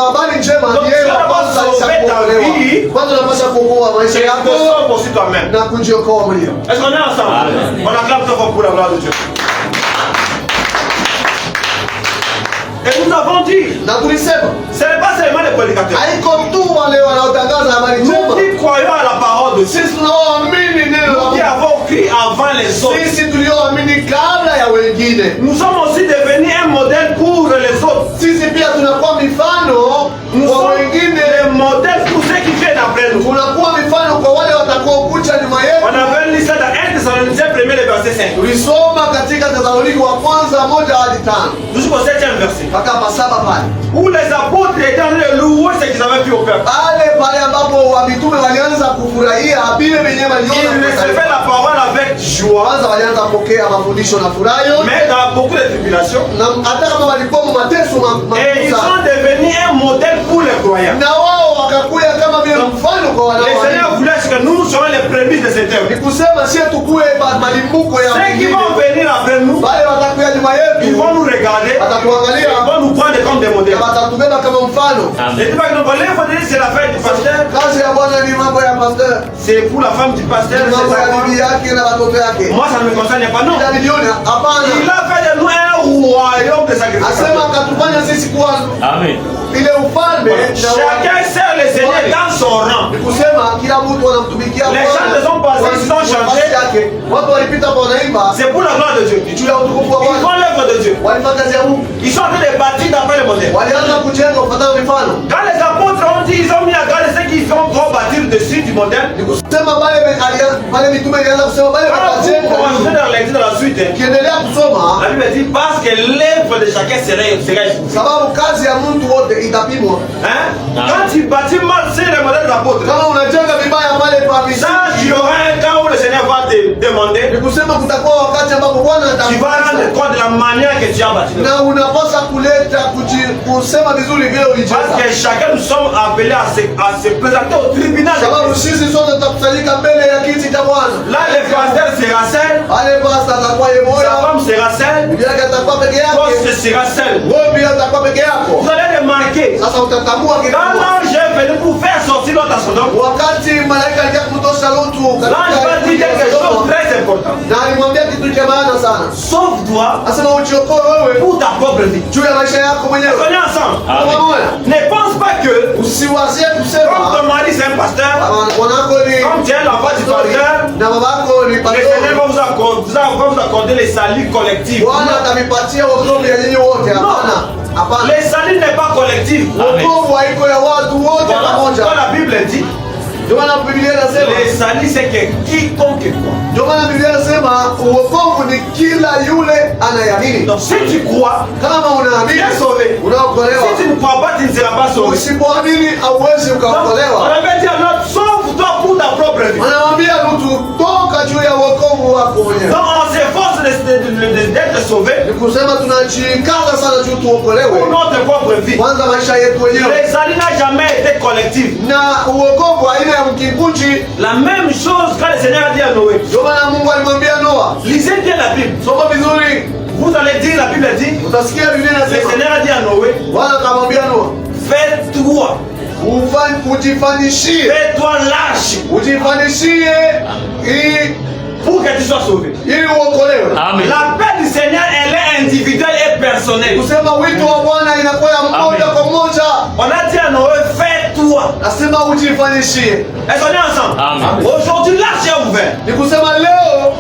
habari njema ndiye kwanza kuokolewa. Kwanza unapaswa kuokoa maisha yako na kujiokoa mwenyewe. Est-ce qu'on est ensemble? On acclame très fort pour la gloire de Dieu. Et nous avons dit, ce n'est pas seulement les prédicateurs. Nous qui croyons à la parole de Dieu, nous qui avons cru avant les autres, nous sommes aussi devenus un modèle pour les autres. Nous sommes des modèles pour ceux qui viennent après nous. On avait lu ça dans 1 Thessaloniciens 1er verset 5. Jusqu'au 7e verset. Où les apôtres étaient en train de louer ce qu'ils avaient pu au peuple. Ils recevaient la parole avec joie. Mais dans beaucoup de tribulations. Et ils sont devenus un modèle pour les croyants. Le Seigneur voulait que nous soyons les prémices de cette œuvre. Ceux qui vont venir après nous, ils vont nous regarder, ils vont nous prendre comme des modèles. Et tu vois que c'est la fête du pasteur. C'est pour la femme du pasteur. Moi ça ne me concerne pas, non. Il a fait de nous un royaume de sacrifice. Amen. Chacun sert le Seigneur dans son rang. Les gens ne sont pas ils sont changés. C'est pour la gloire de Dieu. Ils font l'œuvre de Dieu. Ils sont en train de bâtir d'après le modèle. Quand les apôtres ont dit, ils ont mis à garder ceux qui vont bâtir dessus du modèle. Quand vous continuez dans l'exil de la suite, la Bible dit parce que l'œuvre de chacun sera quand tu bâtis mal, c'est le modèle de l'apôtre. Ça, tu auras un cas où le Seigneur va te demander. Tu vas rendre compte de la manière que tu as bâti. Parce que chacun nous sommes appelés à se présenter au tribunal. Là, le pasteur sera seul. Sa femme sera seule. Toi, sera seul. Vous allez remarquer. Quand l'ange est venu pour faire sortir l'autre à Sodome, l'ange va dire quelque chose de très important. Sauve-toi pour ta propre vie. Soyez ensemble. Ne pense pas que comme ton mari c'est un pasteur, comme tu es la voix du pasteur, le Seigneur va vous accorder les saluts collectifs. Non. Le salut n'est pas collectif. Quand la Bible dit, le salut c'est que quiconque croit. Donc si tu crois, tu es sauvé. Si tu ne crois pas, tu ne seras pas sauvé. Donc, on avait dit à l'autre, sauve-toi pour ta propre vie. Donc on s'efforce d'être sauvé pour notre propre vie. Le salut n'a jamais été collectif. La même chose quand le Seigneur a dit à Noé. Lisez bien la Bible. Vous allez dire, la Bible dit, le Seigneur a dit à Noé, fais-toi. Ujifanishie. Fais-toi lâche. Ujifanishie pour que tu sois sauvé. Ili uokolewe. Amen. L'appel du Seigneur, elle est individuelle et personnelle. Kusema wito wa Bwana inakuwa ya mmoja kwa mmoja. On a dit à Noé, fais-toi. Nasema ujifanishie. Est-ce qu'on est ensemble? Amen. Aujourd'hui, l'arche est ouverte. Ni kusema leo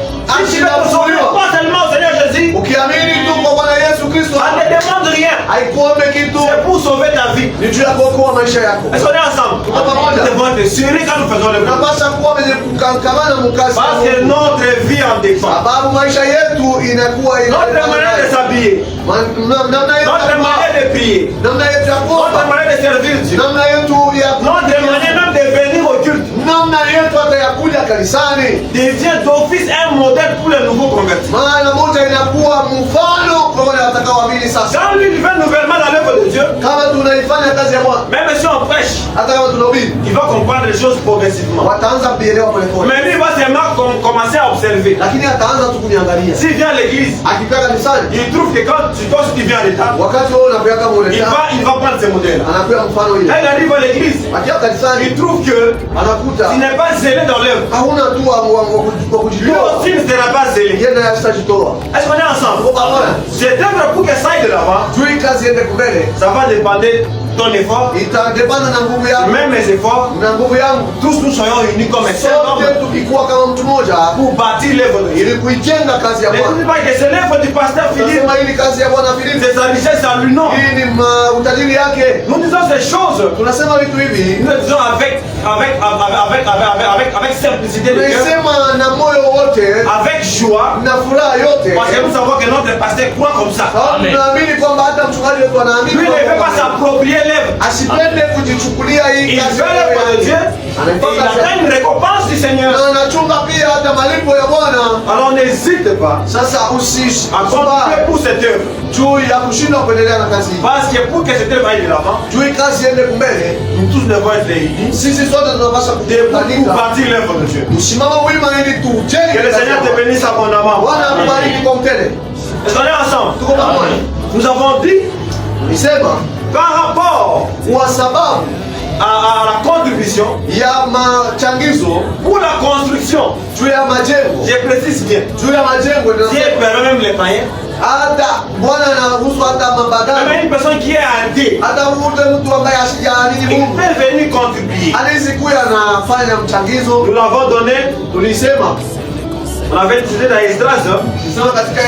Si tu veux te sauver, pas seulement au Seigneur Jésus, ukiamini tu kwa Bwana Yesu Kristo, ça ne demande rien. haikuombe kitu. C'est pour sauver ta vie. Ni juu ya kuokoa maisha yako. Est-ce qu'on est ensemble? Nous devons être sérieux quand nous faisons le bien. Tunapaswa kuwa wenye kukamana mkazi. Parce que notre vie en dépend. Sababu maisha yetu inakuwa Notre manière de s'habiller, notre manière de prier, namna yetu ya notre kuomba, manière de servir Dieu, namna yetu ya notre manière même de venir au culte namna yetu hata ya kuja kanisani, devient d'office un modèle pour les nouveaux convertis. maana moja inakuwa mfano kwa wale watakaoamini sasa. Quand lui il va nouvellement dans l'œuvre de Dieu, Kama tunaifanya kazi ya Bwana, même si on prêche, hata kama tunahubiri, il va comprendre les choses progressivement. wataanza kuelewa polepole, Mais lui il va seulement commencer à observer. lakini ataanza tu kuniangalia. S'il vient à l'église, Akifika kanisani, il trouve que quand tu viens en retard, wakati wewe unakuja kama unaenda, il va prendre ces modèles. anapewa mfano ile. Là, il arrive à l'église, Akiwa kanisani, il trouve que anakuta tu n'es pas zélé dans l'œuvre. hauna tu wa Lui kujitoa, aussi ne sera pas zélé. yeye naye asitajitoa. Est-ce qu'on est ensemble? Tuko pamoja. C'est d'œuvre pour que ça aille de l'avant. Juu hii kazi iende mbele, Ça va dépendre de ton effort, itadepana na nguvu yako même mes efforts. na nguvu yangu. Tous nous soyons unis comme un seul homme Sote tukikuwa kama mtu mmoja pour bâtir l'œuvre de Dieu. ili kuijenga kazi ya Ne Bwana. dis pas que c'est l'œuvre du pasteur Philippe, Tunasema hii ni kazi ya Bwana Filipi, c'est sa richesse à lui, non. hii ni utajiri yake. Nous disons ces choses, Tunasema vitu hivi, nous les disons avec simplicité de cœur, tunaisema na moyo wote avec joie, na furaha yote, parce que nous savons que notre pasteur croit comme ça. sababu Amen. tunaamini kwamba hata mchungaji wetu anaamini Lui ne veut pas kwamba s'approprier l'œuvre. asipende kujichukulia hii Il kazi veut l'œuvre de Dieu et anaipata il attend une récompense du Seigneur. na anachunga pia hata malipo ya Bwana. Alors n'hésite pas Sasa à continuer pour cette œuvre. juu ya kushindwa kuendelea na kazi hii. Parce que pour que cette œuvre aille de l'avant, Juu hii kazi iende mbele, nous tous devons être réunis sisi sote tunapaswa pour kujitanika bâtir l'œuvre de Dieu. usimama wima ili tujenge Que le kazi ya Seigneur te Bwana. bénisse abondamment. Bwana akubariki kwa mtele. Est-ce qu'on est ensemble? Tuko pamoja. Nous avons dit Nisema par rapport kwa sababu à la contribution ya machangizo pour la construction, juu ya majengo, je précise bien, juu ya majengo Dieu inasema permet même les païens, hata Bwana anaruhusu hata mabagano, même une personne qui est athée, hata mtu ambaye asijaamini il Mungu peut venir contribuer. anaweza kuya anafanya mchangizo. Nous l'avons donné, Tulisema on avait utilisé dans Esdras, tulisema katika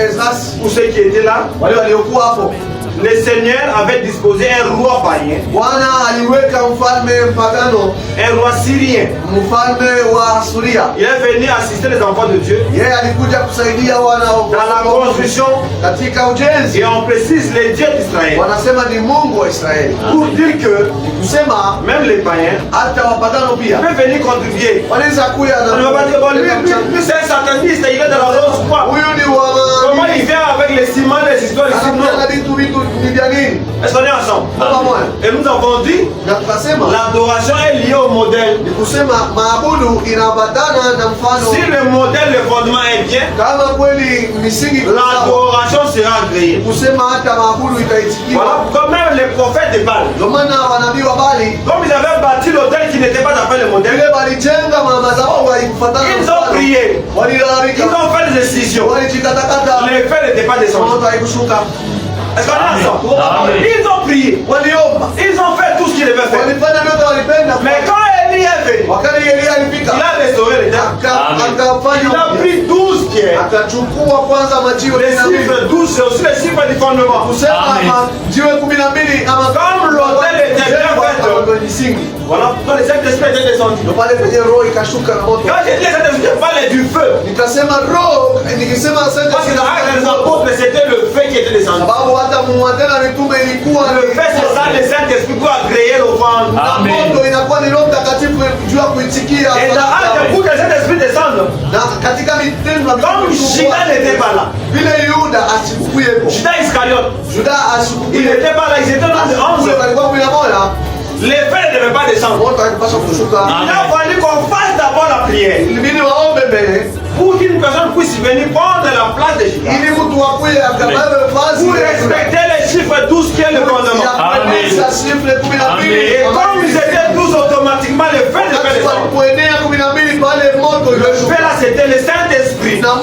Esdras, pour ceux qui étaient là, wale waliokuwa hapo, le Seigneur avait disposé un roi païen, Bwana aliweka mfalme mpagano, un roi syrien. mfalme wa Suria. Il est venu assister les enfants de Dieu Yeye alikuja kusaidia wana dans la construction, katika ujenzi. et on précise les dieux d'Israël, Wanasema ni Mungu wa Israeli, pour dire que kusema même les païens hata wapagano pia peuvent venir contribuer. wanaweza kuya On ne va pas dire, bon, lui c'est un sataniste, il est dans la rose quoi. huyu ni wa Comment il vient avec les ciments, les histoires ici? Non. anakuja vitu ni vya nini Est-ce qu'on est ensemble? pamoja, Et nous avons dit, na tukasema l'adoration est liée au modèle. ni kusema maabudu inaambatana na mfano. Si le modèle, le fondement est bien, Kama kweli misingi iko sawa, l'adoration sera agréée. kusema hata maabudu itaitikiwa. Voilà pourquoi même les prophètes de Baal, Ndio maana wanabii wa Bali comme ils avaient bâti l'autel qui n'était pas d'après le modèle, ile walijenga madhabahu haikufuatana na ils ont mfano. prié, Walilalamika, ils ont fait des décisions. walijikatakata, Les faits n'étaient pas descendus. moto haikushuka. Est-ce qu'on est ensemble? Amen. Ils ont prié, Waliomba, ils ont fait tout ce qu'ils devaient faire. walifanya vyote walipenda. Mais quand Élie est venu, Wakati Elia alifika, il a restauré les temples. Amen. akafanya Il a upya. pris 12 pierres. Akachukua kwanza majiwe Les 12, chiffres 12, c'est aussi les chiffres du fondement. kusema Amen. majiwe 12 ama Comme l'autel était bien fait. ndio misingi. Voilà pourquoi les Saint-Esprit étaient descendus. Ndio pale penye roho ikashuka na moto. Quand j'ai dit les Saint-Esprit, je parlais du feu. Nikasema roho, nikisema sasa Parce que dans Actes des Apôtres, c'était le feu qui était descendu. sababu hata muatena mitume ilikuwa Le feu, c'est ça, le Saint-Esprit pour agréer l'offrande. na Amen. moto inakuwa ni Roho Mtakatifu juu ya kuitikia. Et dans Actes, pour que le Saint-Esprit descende, Na katika mitendo na comme Judas n'était pas là, vile Yuda asikuyepo, Judas Iscariote, Juda il asikuye, n'était pas là, ils étaient dans les 11. alikuwa 11, Les feux ne devaient pas descendre. moto haikupaswa kushuka. Il a fallu qu'on fasse d'abord la prière Ilibidi waombe mbele pour qu'une personne puisse venir prendre la place de Judas. ili mtu akuye akabebe Pour vazi respecter les chiffre 12 qui est le fondement. Amen. Et comme ils étaient 12 automatiquement, le fait de faire descendre. Le fait là, c'était le Saint-Esprit. Donc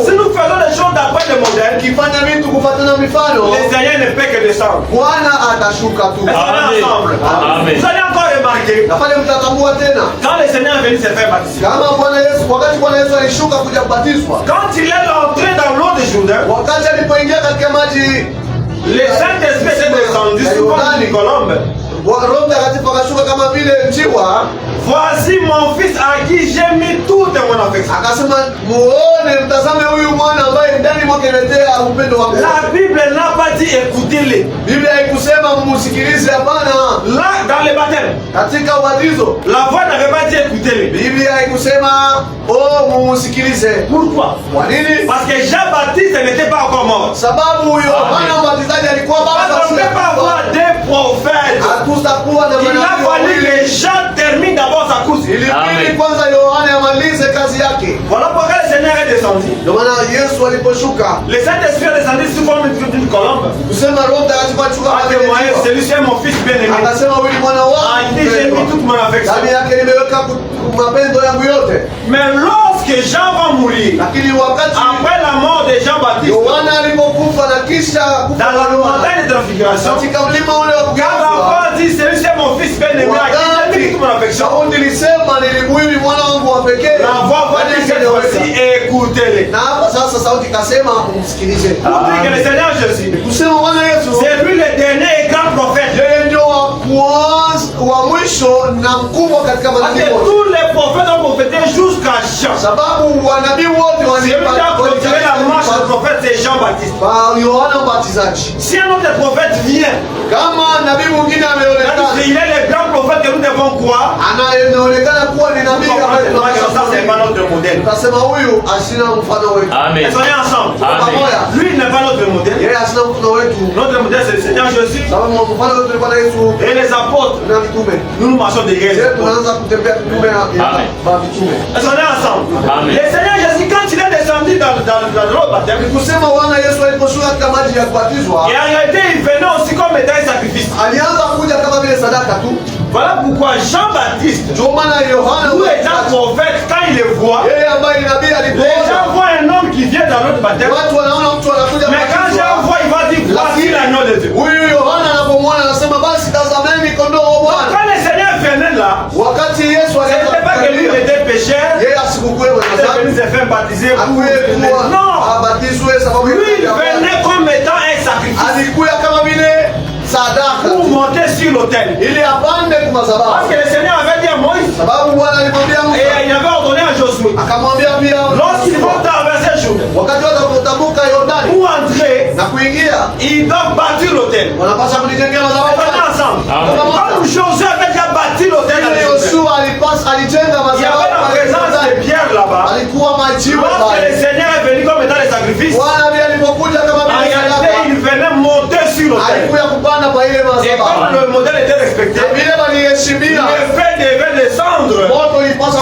si nous faisons les choses d'après le modèle, les Seigneurs ne peuvent que descendre. Ensemble. Amen. Vous allez encore remarquer, quand le Seigneur est venu se faire baptiser, quand il est entré dans l'eau de Jourdain, le Saint-Esprit est descendu sous forme d'une colombe. Voici mon fils à qui j'ai mis toute mon affection. La Bible n'a pas dit écoutez-les. Là, dans le baptême, la voix n'avait pas dit écoutez-les. Pourquoi? Parce que Jean-Baptiste n'était pas encore mort. Parce qu'on ne peut pas avoir des prophètes. Il a fallu que Jean termine d'abord sa course. Voilà pourquoi le Seigneur est descendu. Le Saint-Esprit est descendu sous forme d'une colombe. Celui-ci est mon fils bien-aimé. Il dit j'ai mis toute mon affection. Mais lorsque Jean va mourir, après la mort de Jean-Baptiste, dans la montagne de transfiguration, quand la voix dit celui-ci est mon fils bien-aimé, à qui j'ai mis toute mon affection, la voix va dire cette fois-ci, écoutez-les. Pour dire que le Seigneur Jésus, c'est lui le dernier et grand prophète. Parce que tous les prophètes ont prophété jusqu'à Jean. Celui qui a clôturé la marche du prophète, c'est Jean-Baptiste. Si un autre prophète vient, il est le grand prophète que nous devons croire. Ça, c'est pas notre modèle. Amen. Soyez ensemble. Amen. Lui, il n'est pas notre modèle. Notre modèle, c'est le Seigneur Jésus. Et les apôtres, nous marchons derrière. Amen. Soyez ensemble. Amen. Le Seigneur Jésus, quand il est descendu dans l'eau baptême, et en réalité, il venait aussi comme étant un sacrifice. Voilà pourquoi Jean-Baptiste, nous étant prophète, quand il le voit, les gens voient un homme qui vient dans l'eau baptême. Mais quand Jean voit, il va dire voici l'agneau de Dieu. Quand le Seigneur venait là, ce n'était pas que lui était pécheur, il était venu se faire baptiser. Non, lui il venait comme étant un sacrifice pour monter sur l'autel. Parce que le Seigneur avait dit à Moïse, et il avait ordonné à Josué, lorsqu'ils vont traverser Jourdain, pour entrer, ils doivent bâtir l'autel. On est ensemble. Comme Josué avait déjà bâti l'autel, il y avait la présence de Pierre là-bas. Lorsque le Seigneur est venu comme étant le sacrifice, en réalité, il venait monter sur l'autel. Et comme le modèle était respecté, le fait devait descendre.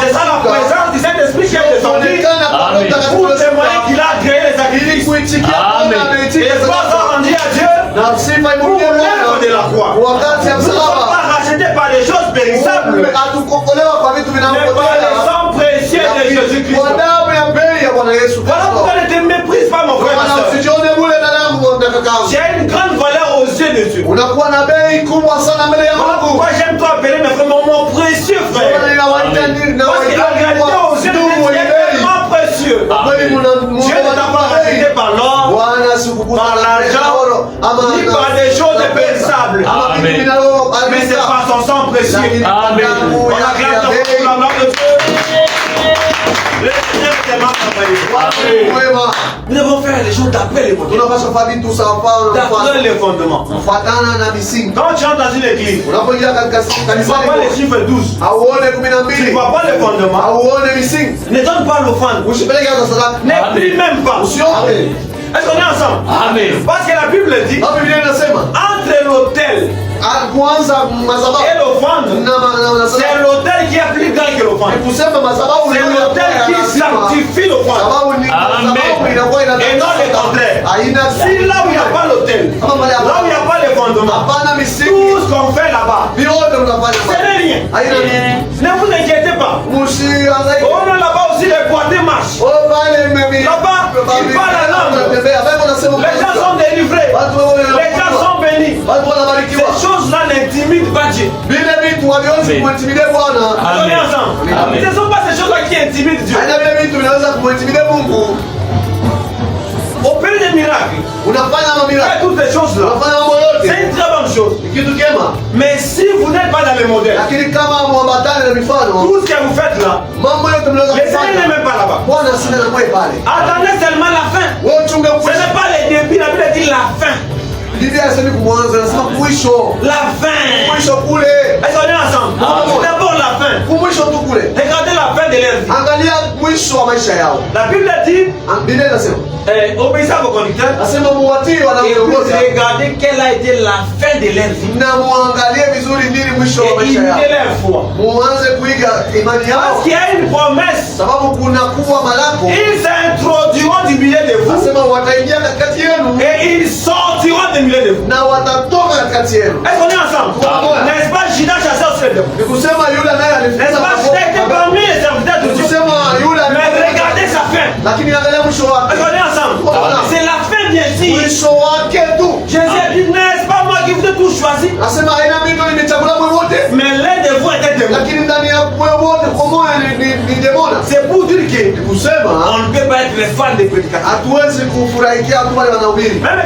C'est ça la présence du Saint-Esprit qui est descendu pour témoigner qu'il a créé les sacrifices. Et pas rendu à Dieu pour l'œuvre de la croix. Nous ne sommes pas rachetés par des choses périssables, mais par le sang précieux de Jésus-Christ. Voilà pourquoi ne te méprise pas, mon frère. J'ai une grande valeur aux yeux de Dieu. Voilà pourquoi j'aime toi appeler mes frères mon précieux frère. Parce qu'en réalité aux yeux de Dieu, tu es tellement précieux. Dieu ne t'a pas racheté par l'or, par l'argent, ni par des choses périssables. Mais c'est par son sang précieux. Amen. On acclame pour la gloire de Dieu. Le Seigneur est tellement travaillé. Nous devons faire les choses d'après les modèles. D'après les fondements. Quand tu entres dans une église, tu ne vois pas les chiffres 12. Tu ne vois pas les fondements. Ne donne pas l'offrande. Ne prie même pas. Est-ce qu'on est ensemble? Amen. Parce que la Bible dit, entre l'autel et l'offrande, c'est l'autel qui est plus grand que que l'offrande. C'est l'autel qui sanctifie l'offrande. Et non le contraire. Si là où il n'y a pas l'autel, là où il n'y a pas les fondements, tout ce qu'on fait là-bas, ce n'est rien. Ne vous inquiétez pas. Oh non, là-bas aussi les boîtiers marchent. Là-bas, ils parlent la langue. Les gens sont délivrés. Les gens sont bénis. Ces choses-là n'intimident pas Dieu. Amen. Ce ne sont pas ces choses-là qui intimident Dieu. Au pays des miracles, fait toutes ces choses-là, c'est une très bonne chose. Mais si vous n'êtes pas dans le modèle, tout ce que vous faites là, les Seigneur n'est même pas là-bas. Attendez seulement la fin. Ce n'est pas le début, la Bible dit la fin. La fin. Est-ce qu'on est ensemble? D'abord la fin. Regardez la fin de leur vie. La Bible dit obéissez à vos conducteurs et vous regardez quelle a été la fin de leur vie. Et imitez leur foi. Parce qu'il y a une promesse. Ils s'introduiront du milieu de vous et ils sortiront du milieu de vous. Est-ce qu'on est ensemble? N'est-ce pas Judas chassé au ciel? N'est-ce pas Judas était parmi les serviteurs de Dieu? Mais regardez sa fin. Est-ce qu'on est ensemble? C'est la fin bien sûr. Jésus a dit, n'est-ce pas moi qui vous ai tout choisi? Mais l'un de vous était démon. C'est pour dire que on ne peut pas être les fans des prédicateurs. Même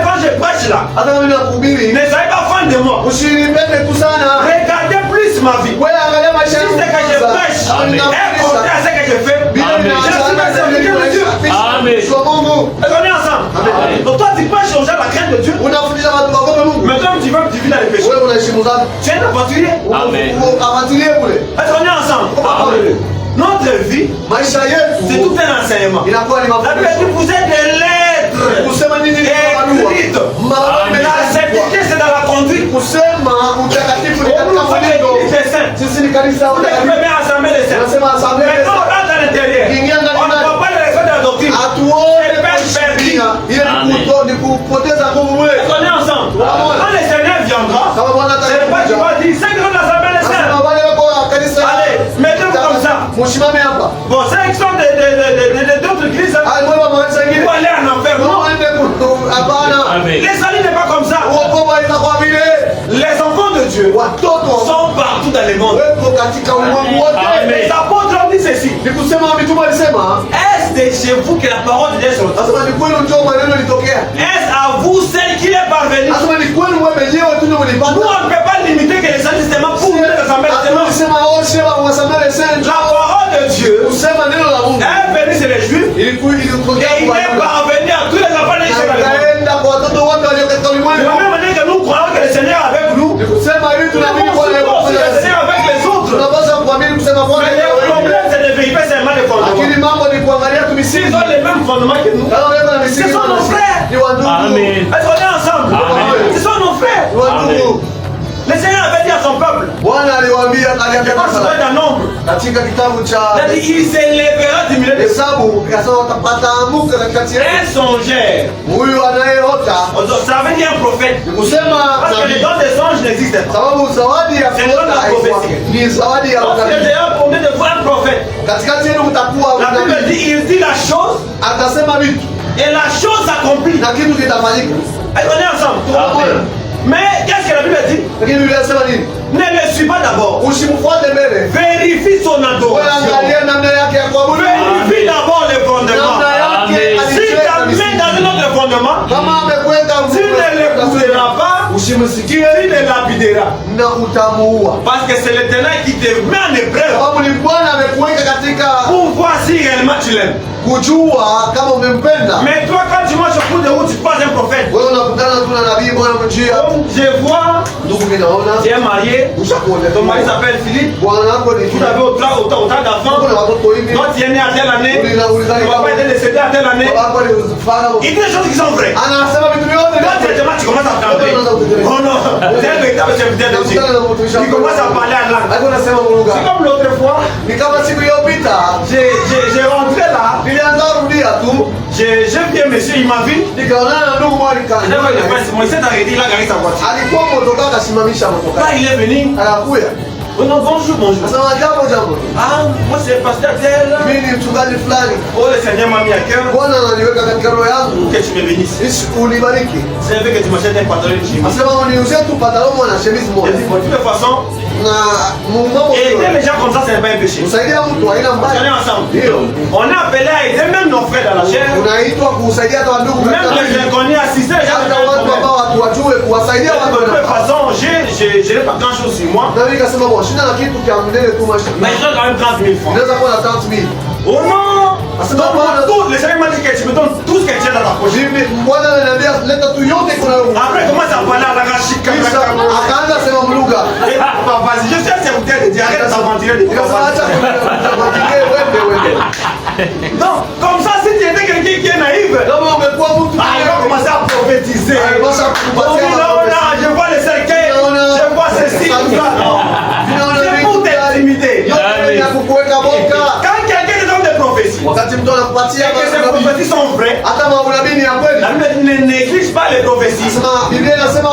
quand je prêche là, ne soyez pas fan de moi. Regardez plus ma vie. Si c'est que je prêche et comptez à ce que je fais, je suis le serviteur de Dieu. Amen. Est-ce qu'on est ensemble? Donc toi tu prêches aux gens la crainte de Dieu. Mais comme tu veux que tu vis dans les péchés, tu es un aventurier. Est-ce qu'on est ensemble? Notre vie, c'est tout un enseignement. La Bible dit vous êtes des lettres écrites. La sainteté c'est dans la conduite. Vous faites l'église des saints. Vous êtes bien assemblée des saints. Mais quand on rentre à l'intérieur, on ne voit pas les effets de la doctrine. C'est perdu. Est-ce qu'on est ensemble? Quand le Seigneur viendra, c'est pas tu vas dire c'est que l'assemblée des saints. Allez, mettez-vous comme ça. Bon, ceux qui sont d'autres églises, ils vont aller en enfer. Non. Les salis n'est pas comme ça. Les enfants de Dieu sont partout dans le monde. Les apôtres ont dit ceci. Est-ce de chez vous que la parole de Dieu est sortie? Est-ce à vous celle qui est parvenue? Nous on ne peut pas limiter que les salis seulement pour nous les assemblées. La parole de Dieu est venue chez les Juifs et il est parvenu à tous les enfants d'Israël. De la même manière que nous croyons que le Seigneur est avec nous, nous croyons que le Seigneur est avec les autres. Mais le problème c'est de vérifier seulement les fondements. S'ils ont les mêmes fondements que nous, ce sont nos frères. Amen. Est-ce qu'on est ensemble? Amen. Ce sont nos frères. Amen. Le Seigneur avait dit à son peuple, il s'élèvera du milieu des un songeur. Ça veut dire un prophète. Parce que les dons des songes n'existent pas. C'est le don de la prophétie. Parce que j'ai promis de voir un prophète. La Bible dit, il dit la chose et la chose s'accomplit. Est-ce qu'on est ensemble? Amen. Mais qu'est-ce que la Bible dit? Ne le suis pas d'abord. Vérifie son adoration. Vérifie d'abord les fondements. Si tu as mis dans un autre fondement, tu ne l'écouteras pas, tu ne lapideras. Parce que c'est l'Éternel qui te met en épreuve pour voir si réellement tu tu l'aimes. Kujua kama umempenda. Mais toi, quand tu marches au cours de route, tu passes un prophète. Wewe unakutana tu na nabii bwana mjia. Je vois, Ndugu mimi naona. tu es marié. Ton mari s'appelle Philippe. Bwana wako ni Vous avez autant d'enfants. kuna watoto hivi. Toi, tu es né à telle année. Tu vas pas être décédé à telle année. Baba ni uzifana. Il dit des choses qui sont vraies. Anasema vitu vyote. Toi, directement, tu commences à trembler. Oh non, c'est un véritable serviteur de Dieu. Tu commences à parler en langue. Hapo nasema Mungu. C'est comme l'autre fois. Ni kama siku iliyopita. J'ai rentré là. Nilianza rudia tu. J'ai vu un monsieur, il m'a vu. Nikaonana na ndugu mmoja Il s'est arrêté, il a garé sa voiture. alikuwa motoka akasimamisha motoka. Quand il est venu, Akakuya. oh non, bonjour, bonjour. Asema jambo jambo. Ah, moi c'est pasteur tel. Mimi ni mchungaji fulani. Oh, le Seigneur m'a mis à cœur Bwana ananiweka katika roho yangu. que tu me bénisses. Isi unibariki. C'est vrai que tu m'achètes un pantalon de chemise. Asema uniuzie tu pantalon na chemise J'ai moja. dit, bon, de toute façon, Na mambo aider les gens comme ça, ce n'est pas un péché. kusaidia mtu haina On est mbaya. ensemble. Ndio. On est appelé à aider même nos frères dans la chair. Unaitwa kusaidia hata ndugu Même katika les inconnus, assister les gens hata dans watu le ambao watu wajue kuwasaidia De watu. toute façon, je n'ai pas grand chose sur moi. Na mimi nikasema bon, shina na kitu cha mnene tu mashi. Mais je dois quand même 30 000 francs. Inaweza kuwa na 30,000. Oh non! Asema Donc, Bwana tout, le Seigneur m'a dit que tu me donnes tout ce que tu as dans ta poche. Hivi Bwana ananiambia leta tu yote kuna huko. Après, commence à parler à la rachika. Kisha akaanza sema mlugha. Vas-y, je suis un serviteur de Dieu. Arrête de s'aventurer de Nikasema acha kuongea wewe. Donc, comme ça, si tu étais quelqu'un qui est naïf, Kama ungekuwa mtu il va commencer à prophétiser. Alipaswa Oh, kupatia oui, non, non, je vois le cercueil, je vois ceci, tout ça. Non. C'est pour t'intimider. yote ya kukuweka boka. Quand quelqu'un te donne des prophéties, Wakati mtu anakupatia et que ces prophéties sont vraies, hata maulabii ni ya kweli. la Bible dit, ne néglige pas les prophéties. Sema Biblia inasema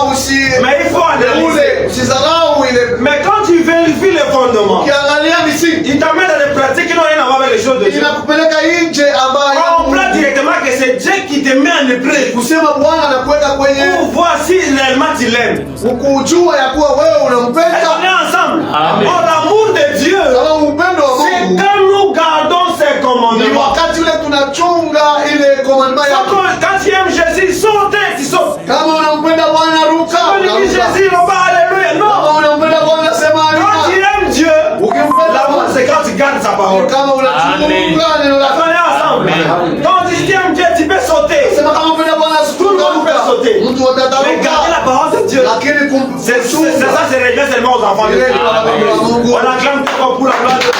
Mais il faut analyser. ule usizarau ile. Mais quand tu vérifies les fondements, Ukiangalia misingi il t'amène dans des pratiques qui n'ont rien à voir avec les choses de Dieu. inakupeleka nje ambayo Comprends directement que c'est Dieu qui te met en épreuve kusema Bwana anakuweka kwenye pour voir si réellement tu l'aimes. ukujua ya kuwa wewe Est-ce unampenda. qu'on est ensemble? Amen. Oh, l'amour de Dieu, Sababu upendo wa c'est Mungu quand nous gardons ses ni commandements. wakati ule tunachunga ile commandement Donc, yake. quand tu aimes Jésus, saute, tu sautes. Kama unampenda Bwana ruka, Quand tu dis unaruka. Jésus, on va alléluia. Kama Non. unampenda Bwana sema Quand tu amina. aimes Dieu, Ukimpenda l'amour, Bwana c'est quand tu gardes sa parole. kama unachunga neno On lake. est ensemble. Amen. Quand tu aimes Dieu, tu peux sauter. Sema kama unampenda Bwana Tout le monde peut sauter. mtu Mais garder atataruka. la parole de Dieu. Lakini C'est ça, c'est réglé seulement aux enfants de Dieu. On acclame tout le monde pour la gloire de Dieu.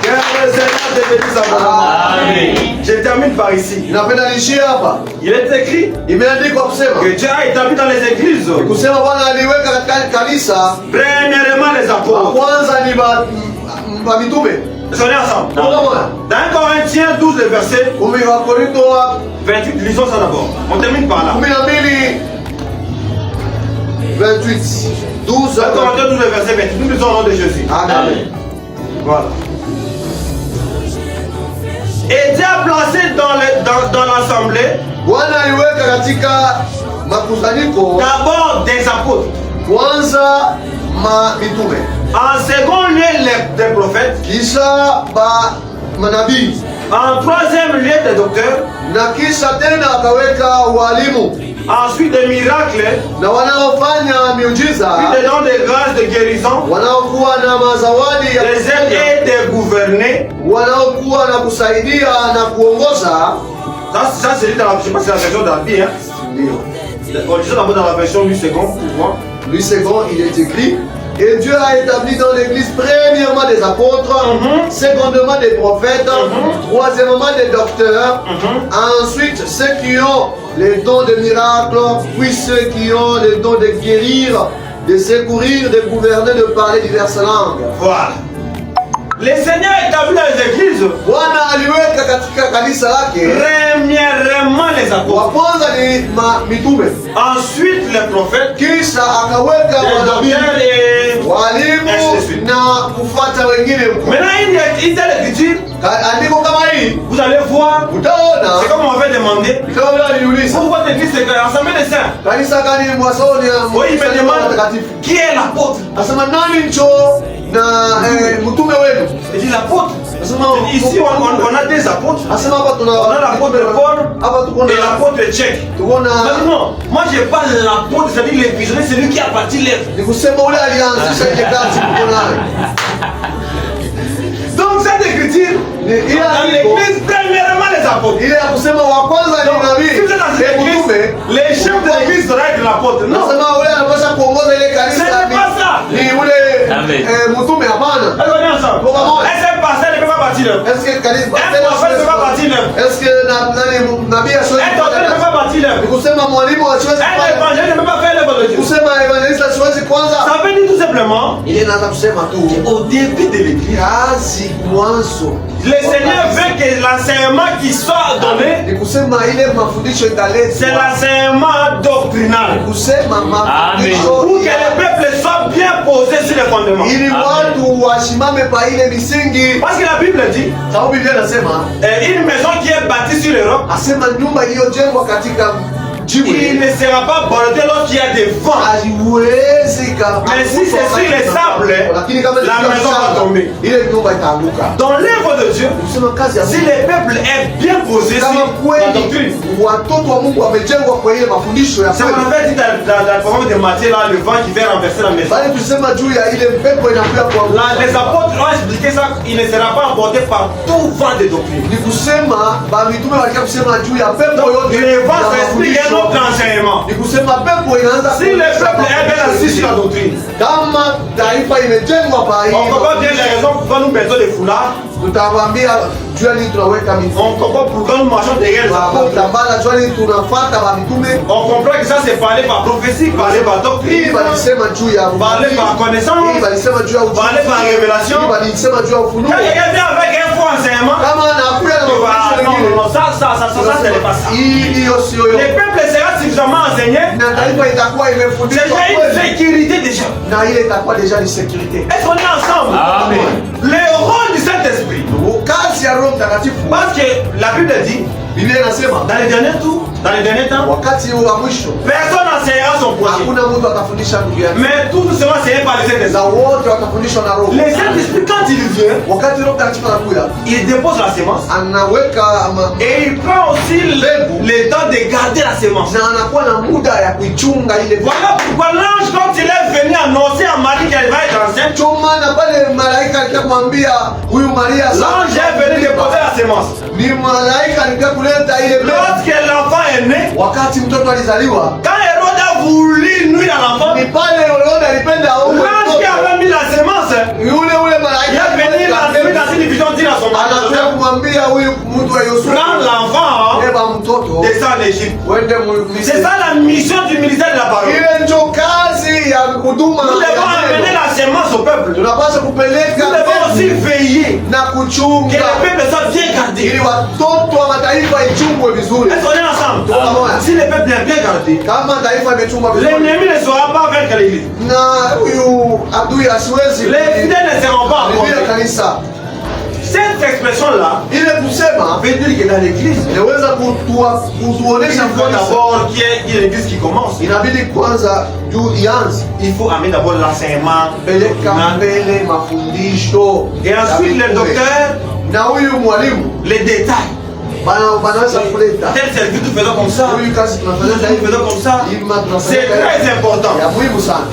Que le Seigneur te bénisse abondamment. Amen. Je termine par ici. Napenda nishie hapa. Il est écrit Imeandikwa kusema que Dieu a établi dans les églises, kusema Bwana aliweka katika kanisa premièrement les wa apôtres. kwanza ni ba mitume. On est ensemble. Unaona? Dans 1 Corinthiens 12, le verset Kumi wa Korinto wa 28, lisons ça d'abord. On termine par là. 12 28 12 1 Corinthiens 12, le verset 28. Nous lisons au nom de Jésus. Amen. Voilà. Et Dieu a placé dans l'assemblée Bwana aliweka katika makusanyiko d'abord des apôtres. kwanza mitume, En second lieu, des prophètes. kisha manabii, En troisième lieu, des docteurs. na kisha tena akaweka walimu Ensuite, des miracles. na wanaofanya miujiza, Puis des dons de grâce, de guérison. wanaokuwa na mazawadi ya Des aides et des gouvernés. wanaokuwa na kusaidia na kuongoza. Ça c'est dit dans la, je sais pas si c'est la version d'Albi, hein. Ndio. On disait d'abord dans la version 8 secondes pour voir. Louis II, il est écrit: et Dieu a établi dans l'église premièrement des apôtres, secondement des prophètes, troisièmement des docteurs, ensuite ceux qui ont les dons de miracles, puis ceux qui ont les dons de guérir, de secourir, de gouverner, de parler diverses langues. Voilà. Le Seigneur a établi dans les églises Bwana aliweka katika kanisa lake premièrement les wa apôtres, kwanza ni mitume, ensuite les prophètes, kisha akaweka les wanabii, docteurs et... walimu na kufuata wengine huko. Maintenant, une telle écriture, Andiko kama hii vous allez voir, utaona c'est comme on avait demandé. kama vile aliniuliza Pourquoi l'église c'est l'ensemble des saints? kanisa gani mwasoni ya Oui, il me demande mtakatifu? qui est l'apôtre. Asema nani ncho na mtume wenu? Il dit l'apôtre. Asema Ici, on a des apôtres. asema hapa tuna On a l'apôtre Paul hapa tuko et na l'apôtre Tchèque. tuko na Non, moi je parle de l'apôtre, c'est-à-dire les prisonniers, c'est lui qui a bâti l'œuvre. ni kusema ule alianzisha ile kazi tuko nayo. Donc cette écriture dire dans l'église, premièrement les apôtres. ile ya kusema wa kwanza ni Si nabii vous êtes dans cette église, mtume. les chefs de l'église doivent être l'apôtre. Non, Nasema ule anapaswa kuongoza ile ce kanisa n'est pas ça. ni ule Amen. mtume, hapana. Est-ce qu'on est ensemble? Est-ce qu'un pasteur ne peut pas bâtir l'œuvre? Est-ce que kanisa Un prophète ne peut pas bâtir l'œuvre? est-ce que nabii asiwezi Un docteur ne peut pas bâtir l'œuvre? ni kusema mwalimu asiwezi Un kufanya, évangéliste ne peut pas faire l'œuvre de Dieu. kusema evangelist asiwezi kwanza. Ça veut dire tout simplement, Ile inaanza kusema tu au début de l'église, kazi mwanzo, le Seigneur veut que l'enseignement qui soit donné, ni kusema ile mafundisho c'est italetwa, l'enseignement doctrinal. kusema mafundisho Pour que le peuple soit bien posé sur les fondements. ili watu wasimame pa ile misingi. Parce que la Bible dit, Sababu Biblia inasema une maison qui est bâtie sur les rocs, asema nyumba iliyojengwa katika il jiwe ne sera pas bordée lorsqu'il y a des vents. haiwezi Mais si c'est sur les sables, lakini kama la maison va tomber. ile nyumba itaanguka. Dans l'œuvre de Dieu, Kusema kazi ya si Mungu, le peuple est bien posé sur kama la kweli doctrine, watoto wa Mungu wamejengwa kwa ile mafundisho ya c'est ce qu'on kweli, avait dit dans le programme de Matthieu, là, le vent qui vient renverser la maison. bali tusema juu ya ile pepo inakuja kwa Là, les apôtres ont expliqué ça, il ne sera pas emporté par tout vent de doctrine. ni kusema ba mitume walikuwa kusema juu ya pepo Donc, yote le vent ya s'explique un mafundisho. autre enseignement. Ni kusema pepo inaanza Si le peuple est bien assis sur la doctrine, kama taifa imejengwa pa on comprend bien les raisons pourquoi nous mettons des foulards, tutawaambia juu ya nini tunaweka mifuko on comprend pourquoi nous marchons derrière les apôtres. tambala juu ya nini tunafuata ba mitume. On comprend que ça c'est parlé par prophétie, parlé par Hii doctrine, balisema juu ya parlé par hii connaissance, balisema juu ya parlé par révélation. hii balisema juu ya ufunuo. Quand quelqu'un vient avec un faux enseignement, Kama anakuja na tu vas, mafundisho non, mengine, non, ça, ce n'est pas ça. hiyo sio Le hiyo, peuple sera suffisamment enseigné, na taifa itakuwa c'est imefundishwa déjà une kweli, sécurité déjà. na ile itakuwa deja ni sécurité. Est-ce qu'on est ensemble? Amen. Le rôle du Saint-Esprit. Kazi ya Roho Mtakatifu, Parce que la Bible dit, Biblia inasema dans les derniers temps, wakati wa mwisho personne n'enseignera son prochain. hakuna mtu atafundisha ndugu yake, Mais tout sera enseigné par le na Saint-Esprit. wote watafundishwa na Roho. Le Saint-Esprit, quand il vient, Wakati Roho Mtakatifu anakuja, il dépose la sémence anaweka et il prend aussi le temps de garder la sémence. na anakuwa na muda ya kuichunga ile. Voilà pourquoi l'ange, quand il est venu annoncer à Marie qu'elle va être enceinte, Ndio maana pale malaika alikuwa kumwambia huyu Maria, l'ange est venu déposer la sémence. ni malaika alikuwa kuleta ile mbegu. Lorsque l'enfant est né, Wakati mtoto alizaliwa, quand Hérode a voulu nuire à l'enfant, ni pale Herode alipenda auwe l'ange qui mtoto. avait mis la sémence, Yule il malaika est venu dans une vision, dit à son anakuja mari, kumwambia huyu mtu wa Yusufu, prends l'enfant, beba mtoto descends en Égypte. uende C'est ça la mission du ministère de la parole. ile ndio kazi ya huduma Nous devons ya amener neno. la sémence au peuple. Tunapaswa kupeleka Nous devons aussi mbegu veiller na que kuchunga le peuple soit bien gardé. ili watoto wa mataifa ichungwe vizuri. Est-ce qu'on est ensemble? Amen. Si le peuple est bien gardé, Kama taifa imechungwa vizuri l'ennemi ne saura pas vaincre l'église. na huyu adui asiwezi Les fidèles ne seront pas kuharibia encore. kanisa. Cette expression-là Ile kusema veut dire que dans l'église, inaweza il kutuonesha faut kanisa, d'abord qu'il y ait une église qui commence. inabidi kwanza juu ianze Il faut amener d'abord l'enseignement. peleka mbele mafundisho Et ensuite ya le mitume. docteur, na huyu mwalimu les détails. banaweza kuleta Tel service nous faisons comme ça. huyu kazi Nous tunafanya faisons comme ça. ima C'est tunafanya très important. ya muhimu sana.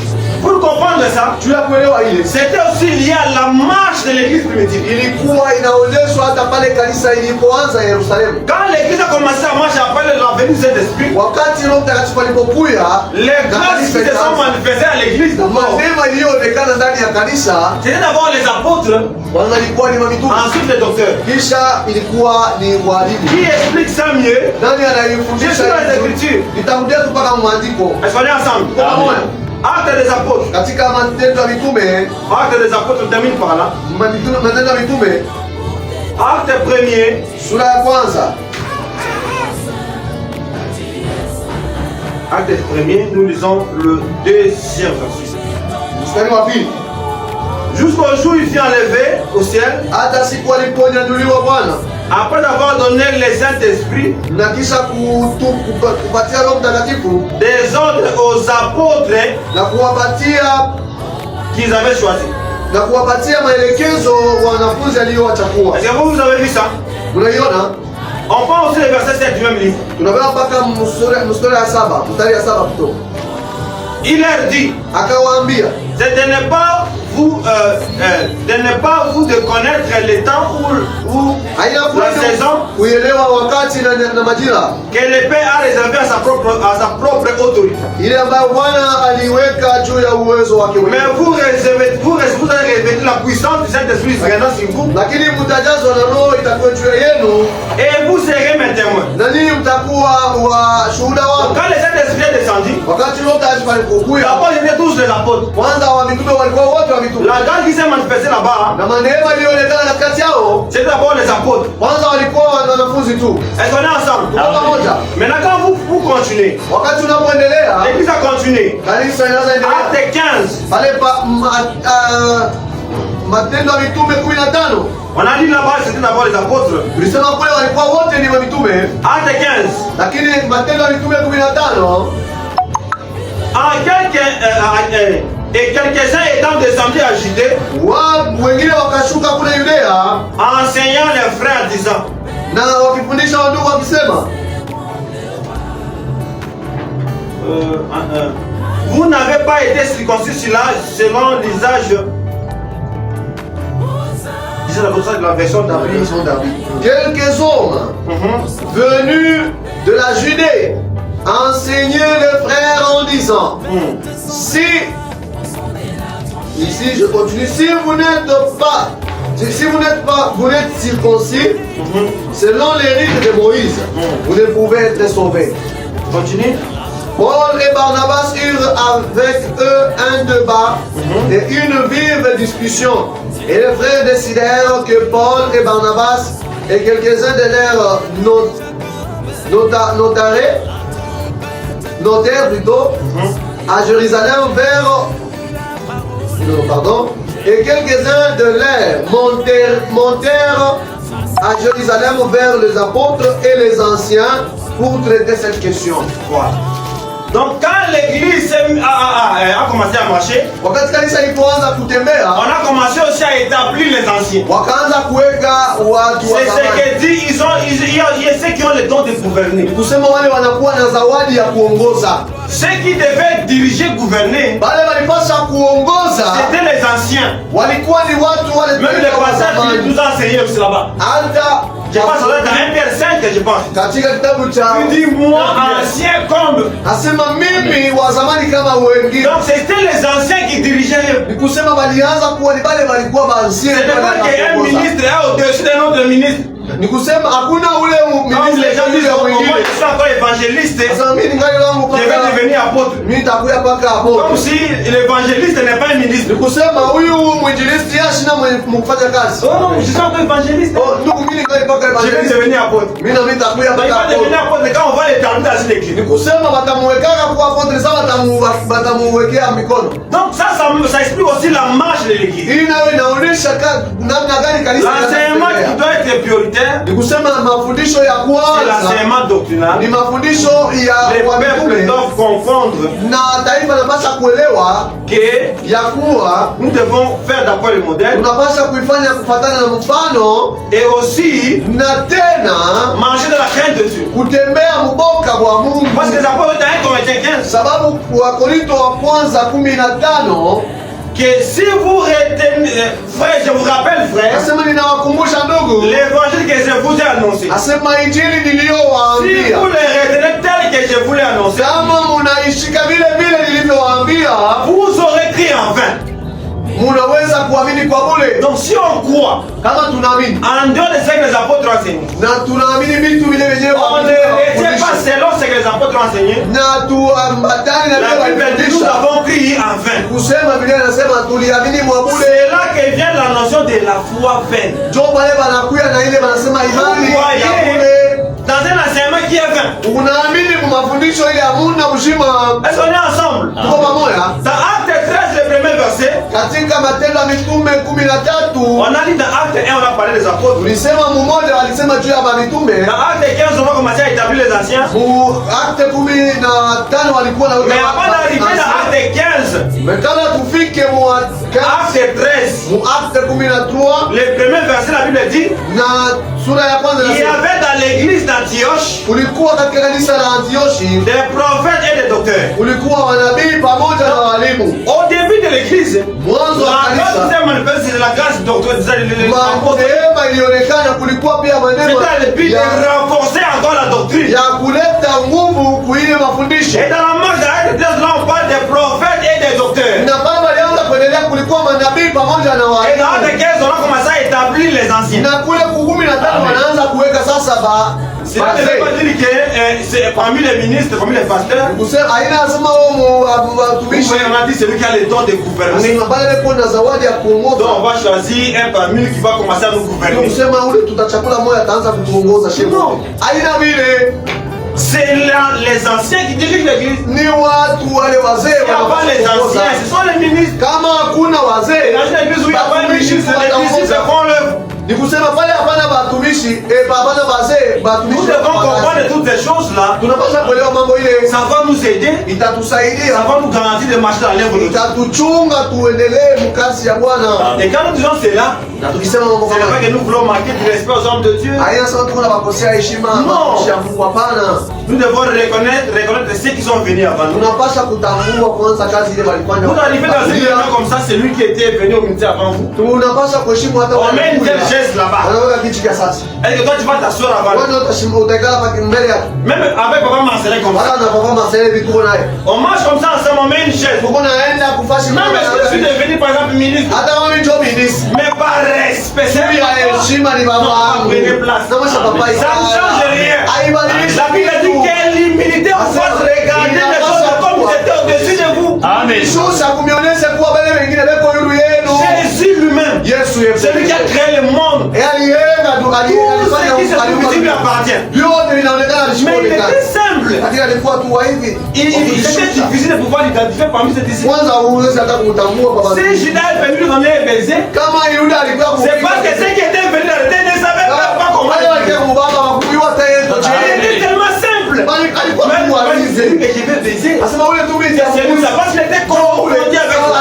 Pour comprendre ça, Juu ya kuelewa ile c'était aussi lié à la marche de l'église primitive. ilikuwa inaonyeshwa hata pale kanisa ilipoanza Yerusalemu. Quand l'église a commencé à marcher après la venue du Saint-Esprit, Wakati Roho Mtakatifu alipokuya, les grâces qui se sont manifestées à l'église, d'abord, neema iliyoonekana ndani ya kanisa c'était d'abord les apôtres, kwanza ilikuwa ni mamitume, ensuite les docteurs. kisha ilikuwa ni walimu. Qui explique ça mieux? Nani Je anayefundisha suis dans les hivi? Écritures. Nitarudia tu mpaka mwandiko Est-ce qu'on est ensemble? kwa pamoja. Actes des apôtres. Katika Matendo ya Mitume, Actes des apôtres, on termine par là. Matendo ya Mitume Acte premier, sura ya kwanza, acte premier, nous lisons le deuxième verset. mstari wa pili. Jusqu'au jour où il fut enlevé au ciel, Hata siku aliponyanyuliwa Bwana après avoir donné le Saint-Esprit, na kisha kupatia Roho Mtakatifu des ordres aux apôtres na kuwapatia qu'ils avaient choisis. na kuwapatia maelekezo wanafunzi aliyowachagua. Est-ce que vous avez vu ça? Unaiona? On prend aussi le verset 7 du même livre. Tunabeba mpaka mstari ya saba, mstari ya saba kutoka. Il leur dit, Akawaambia, c'est de ne pas vous de ne pas vous de connaître le temps ou la saison kuelewa wakati na majira que le Père a réservé à sa propre autorité. ile ambayo Bwana aliweka juu ya uwezo wake Mais vous allez revêtir la puissance du Saint-Esprit vraiment sur vous. lakini mtajazwa na Roho itakuwa juu yenu Et vous serez mes témoins. na ninyi mtakuwa washuhuda wangu. Quand le Saint-Esprit est descendu, Wakati Roho Mtakatifu alipokuja, d'abord ils étaient tous des apôtres. kwanza wa mitume walikuwa wote wa mitume, La grâce qui s'est manifestée là-bas, na maneema iliyoonekana katikati yao, c'est d'abord les apôtres. kwanza walikuwa wanafunzi tu. Est-ce qu'on est ensemble? Tuko pamoja. Maintenant, quand vous continuez, Wakati unapoendelea, l'Église a continué. kanisa inaanza endelea. Acte 15. Pale Matendo ya Mitume 15. On a dit là-bas, c'était d'abord les apôtres. Tulisema kule walikuwa wote ni wa mitume, Acte 15. lakini Matendo ya Mitume 15 Et quelques-uns étant descendus à Judée, wengine wakashuka kule Yudea enseignant les frères disant, na wakifundisha wandugu wakisema, vous n'avez pas été circoncis selon l'usage. C'est la version d'Abril. quelques hommes venus de la Judée enseignaient les frères en disant, ici je continue, si vous n'êtes pas, vous n'êtes circoncis selon les rites de Moïse, vous ne pouvez être sauvés. Continue. Paul et Barnabas eurent avec eux un débat et une vive discussion. Et les frères décidèrent que Paul et Barnabas et quelques-uns de leurs notèrent plutôt à Jérusalem et quelques-uns de leurs montèrent à Jérusalem vers les apôtres et les anciens pour traiter cette question. Voilà. Donc quand l'église a commencé à marcher, wakati kanisa ilipoanza kutembea, on a commencé aussi à établir les anciens. wakaanza kuweka watu wa C'est ce zamani. que dit, il y a ceux qui ont le don de gouverner. Kusema wale wanakuwa na zawadi ya kuongoza. Ceux qui devaient diriger, gouverner, Wale walipaswa kuongoza c'était les anciens. walikuwa ni watu wale Même les passages qui nous enseignaient aussi là-bas. hata Je pense que dans 1 Pierre 5, je pense. katika kitabu cha Il dit moi ancien comme. asema mimi wa zamani kama wengine. Donc c'était les anciens qui dirigeaient. Ni kusema walianza kuwa ni wale walikuwa baanzie. Ce n'est pas qu'un ministre est au-dessus d'un autre ministre. Ni kusema hakuna ule Comme les gens disent, moi mwingine. je suis encore évangéliste, Sasa mimi ningali wangu je vais paka devenir apôtre. mimi nitakuya paka hapo. Comme si l'évangéliste n'est pas un ministre. Ni kusema huyu mwinjilisti hashina mkufanya kazi. Oh non, je suis encore évangéliste. Oh, ndugu mimi ningali paka Je vais evangelist. devenir apôtre. Mimi na mimi nitakuya Donc il paka va devenir hapo. apôtre quand on va l'étendre dans une église. Ni kusema watamuwekaka kuwa apotre sawa watamuwekea mikono. Donc ça explique aussi la marche de l'église. Hii nayo inaonyesha namna gani kanisa L'enseignement qui doit être prioritaire, ni kusema mafundisho ya c'est kwanza l'enseignement doctrinal. ni mafundisho ya Les peuples wamitume doivent confondre na taifa linapaswa kuelewa que ya kuwa nous devons faire d'après le modèle tunapaswa kuifanya kufatana na mfano et aussi na tena marcher dans la crainte de Dieu. kutembea mboka kwa Mungu, Parce que ça peut être un Corinthiens 15 sababu Wakorinto wa kwanza 15 que si vous retenez, frère, je vous rappelle, frère, asema ninawakumbusha ndugu, l'évangile que je vous ai annoncé. asema injili Si niliyowaambia vous le retenez tel que je vous l'ai annoncé, kama munaishika vile vile nilivyowaambia, vous aurez cru en vain. munaweza kuamini kwa bure. Donc si on croit Kama tunaamini en dehors de ce que les apôtres ont enseigné, na tunaamini vitu vile vyenyewe on ne retient pas selon ce que les apôtres ont enseigné, na tuambatani na la vile Bible dit nous walifundisha, avons cru en vain. kusema vile anasema tuliamini mwa bure. C'est là que vient la notion de la foi vaine. Jo pale banakuya na ile banasema imani Vous ya voyez, bure. dans un enseignement qui est vain. Unaamini kwa mafundisho ile hamuna uzima. Est-ce qu'on est ensemble? Tuko pamoja? Dans Acte 13, le premier verset, Katika Matendo ya Mitume 13 on a dit dans Acte 1, on a parlé des apôtres. tulisema mmoja alisema juu ya mitume. Dans Acte 15, on va commencer à établir les anciens. Mu Akte 15 walikuwa na Mais avant d'arriver dans Acte 15, Mais quand tufike mu Acte 13, mu acte 13 le premier verset de la Bible dit, na sura ya kwanza il y avait dans l'église d'Antioche kulikuwa katika kanisa la Antioshi des prophètes et des docteurs. kulikuwa wanabii pamoja na walimu. Au début de l'église, Mwanzo wa la grâce kanisa s'est manifestée, c'est la grâce doctorale. neema ilionekana, kulikuwa pia maneno C'était le but de renforcer encore la doctrine. ya kuleta nguvu kuile mafundisho. Et dans la marche de Acte 13, là, on parle des prophètes et des docteurs. Na baba alianza kuendelea, kulikuwa manabii pamoja na Et dans Acte walimu. 15, on a commencé à établir les anciens. Na kule ku 15 wanaanza kuweka sasa Cela ne veut pas dire que c'est parmi les ministres, parmi les pasteurs, kusema haina nasema watumishi on a dit celui qui a le don de gouverner. mbale kuna zawadi ya Donc kuongoza. on va choisir un parmi nous qui va commencer à nous gouverner. Kusema ule tutachakula moja ataanza kutuongoza shehe. Haina vile, C'est là les anciens qui dirigent l'église. ni watu wale wazee Il n'y a pas les wanaongoza. anciens, ce sont les ministres. Kama hakuna wazee, Dans une église où il n'y a pas de batumishi ministre, les wataongoza. disciples font l'œuvre. Ni kusema pale hapana batumishi, hapana wazee, Nous batumishi devons comprendre wafanya. toutes ces choses-là. Tunapaswa kuelewa mambo ile, Ça va nous aider, ça itatusaidia, va nous garantir de marcher dans l'œuvre de Dieu. itatuchunga tuendelee mkazi ya Bwana. Et quand nous disons cela, Na tukisema mambo ce n'est kama pas que nous voulons manquer de respect aux hommes de Dieu. haina sababu kuna bakosea heshima No. matumishi ya Mungu, hapana. Nous devons reconnaître ceux qui sont venus avant nous. Tunapaswa kutambua kwanza kazi ile walifanya. Vous arrivez dans une réunion comme ça, c'est lui qui était venu au ministère avant vous. Tunapaswa kuheshimu hata On met une walikuja. telle chaise là-bas. Wanaweka kiti cha sasa. Est-ce que toi tu vas t'asseoir avant lui? Wewe utashimu utakala paki mbele yake. Même avec papa Marcelin comme ça. Wala na papa Marcel vituko naye. On marche comme ça ensemble, on met une chaise. Tuko naenda kufashi Même si je suis devenu par exemple ministre, hata mimi ndio ministre. mais par respect, c'est Mimi ya heshima ni baba wangu. prenez place. Na mwisho papa Ça ne change rien. Haibadilishi. La Bible dit que l'humilité vous fasse regarder les choses comme ils étaient au-dessus de vous. Amen. Shusha kumionyesha kuwa wale wengine beko yulu yenu. Jésus lui-même, Yesu yeye. celui qui a créé le monde, Aliyenga tu tout ce qui se trouve ici lui alifanya. appartient. Vyote vinaonekana Mais il visivyoonekana. était simple. Lakini alikuwa tu wa hivi. C'était difficile de pouvoir l'identifier parmi ses disciples. Kwanza huwezi hata kumtambua baba. Si Judas est venu lui donner un baiser, Kama Yuda alikuwa c'est parce que ceux qui étaient venus l'arrêter ne savaient même pas comment wale walikuwa le kubaba wakuiwa tayari faire. tochi. Il était tellement simple. Bali alikuwa Même moi, kumwalize. celui que je vais baiser, Asema ule tu binti ya c'est lui, ça parce qu'il était confondu avec moi.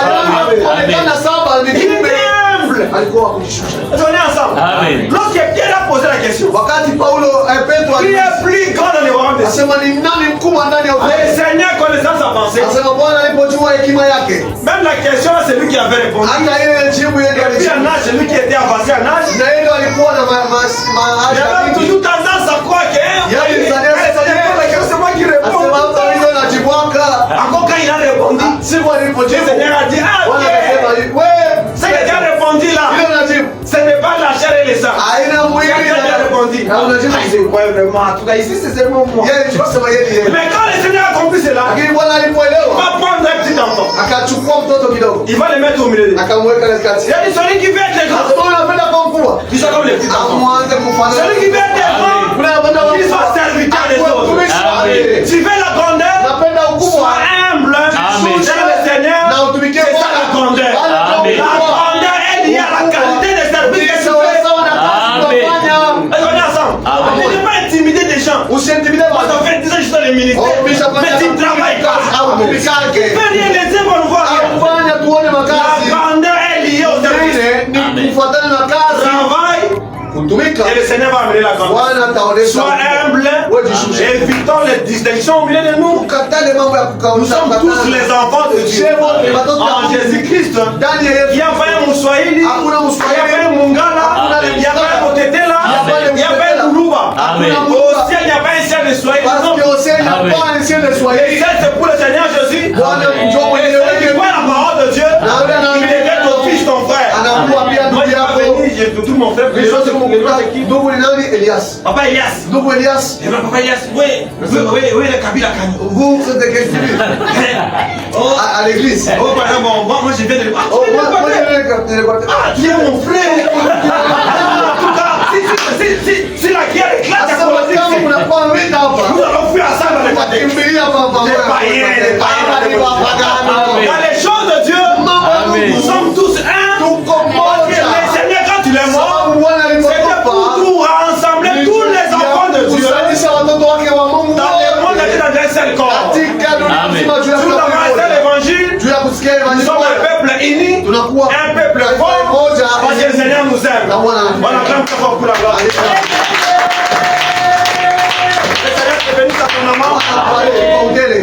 Onekana saba ni Il kumbe. était humble. Alikuwa wa kujishusha. On est ensemble. Amen. Lorsque Pierre a posé la question, Wakati Paulo Petro qui est plus grand dans les royaumes des cieux? asema ni nani mkubwa ndani ya Le ufalme? Seigneur connaissant sa pensée, Asema Bwana alipojua hekima yake. même la question là, c'est lui qui avait répondu. Hata ile jibu yeye Et puis en alijibu. âge, c'est lui qui était avancé en âge. Na yeye alikuwa na Il avait toujours tendance à croire que c'est moi qui réponds. asema hata hiyo najibuaka. Encore quand il a répondu, Siku le alipojibu Seigneur a dit, ah Bwana akasema ok, wewe ce que tu as répondu là, ile unajibu ce n'est pas la chair et le sang. haina mwili Quand il a répondu, na unajibu vizuri. ouais, vraiment, en tout cas ici c'est seulement moi. Yeye alisema yeye. Mais quand le Seigneur a compris cela, Lakini Bwana il alipoelewa va prendre un petit enfant, akachukua mtoto kidogo il va le mettre au milieu de nous. akamweka katikati. Il a dit, celui qui veut être le grand, Asema unapenda kwa mkubwa. il soit comme les petits enfants. Amwanze kufanana. Celui qui veut être le grand, Unapenda kwa il soit serviteur des Akuwe autres. mtumishi wa Amen. wengine. Tu veux la grandeur, Napenda ukubwa. sois humble, Amen. dans le Seigneur, Na utumikie c'est ça Bwana. la grandeur. Amen. La grandeur est liée à la qualité des services que tu fais. Est-ce qu'on est ensemble? Amen. Ne pas intimider des gens. Usiintimide Moi, ça watu. fait 10 ans que je suis dans le ministère. Mais tu ne travailles pas. Tu fais rien, les hommes vont voir rien. Akufanya tuone La makazi. grandeur est liée au service. Ingine Amen. ni kufuatana na kazi. Travaille Kutumika. et le Seigneur va amener la grandeur. Bwana ataonesha. Sois humble. Évitons les distinctions au milieu de nous. Ukatale mambo ya Nous kukausha. sommes tous les enfants de Dieu. En Jésus-Christ, Ndani ya il Yesu. n'y a pas un Mswahili, il Hakuna n'y a Mswahili. pas un Mungala, il n'y a pas un Motetela, il n'y a pas un Kuluba. Amen. Au ciel, il n'y a pas un ciel de Swahili. Parce Non. que au ciel, il n'y a Amen. pas un ciel de Et Swahili. ça, c'est pour le Seigneur Jésus. Bwana ndio Et mwenyewe celui qui voit la parole de Dieu, il était ton fils, ton frère. anakuwa pia Moi, ndugu je vais yako. venir, j'ai tout mon frère. Vitu vyote kumkuta ndugu ni nani? Elias. Papa Elias. Ndugu Elias. Eh ben, Papa Elias, oui, le Kabila Kani. Vous êtes de quelle tribu? À l'église. Oh, par exemple, moi, je viens de le. Ah, Oh, tu viens de moi, le côté. Ah, tu es mon frère. En tout cas, si la guerre éclate, Sasa kama mnakuwa vita hapa. nous allons fuir ensemble dans les côtés. Kimbilia hapa Les païens, les païens, dans les choses de Dieu, Amen. nous sommes tous un. Tuko Parce que moja. le Seigneur, quand il est mort, Sababu Bwana c'était pour alipokufa nous rassembler tous les enfants de Dieu kusanyisha watoto wake wa Mungu dans le monde wote entier dans un seul corps. katika dunia Amen. nzima juu ya Si vous avez kusikia l'évangile, juu ya kusikia On acclame très fort pour la gloire.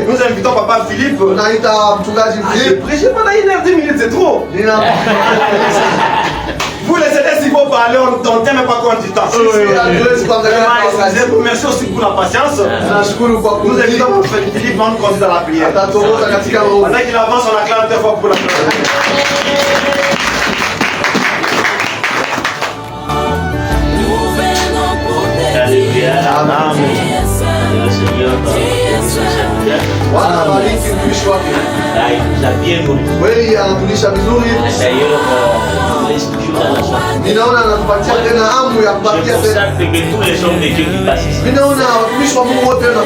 Nous invitons Papa Philippe. J'ai prêché pendant 1h10 minutes, c'est trop. Vous les aider s'il faut parler, on ne tient même pas compte du temps. Merci aussi pour la patience. Nous invitons Papa Philippe à nous conduire dans la prière. Pendant qu'il avance, on acclame très fort pour la gloire. Alléluia. Amen. Le Seigneur il nous a bien nourris. D'ailleurs, il laisse toujours dans la joie. Je constate que tous les hommes de Dieu qui passent ici restent toujours dans la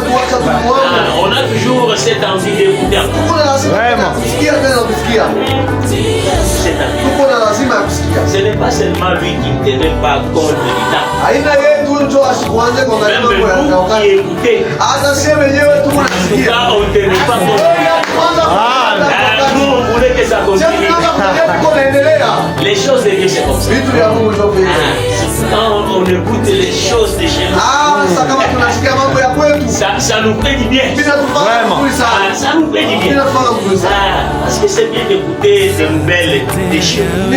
joie. On a toujours cette envie d'écouter. Vraiment. Ce n'est pas seulement lui qui ne tenait pas compte de l'État. Même vous qui écoutez, en tout cas, on ne tenait pas compte de l'État. Nous, on voulait que ça continue. Les choses de Dieu, c'est comme ça. Quand on écoute les choses de chez nous, ça nous fait du bien. Vraiment. Ça nous fait du bien. Parce que c'est bien d'écouter des nouvelles de chez nous.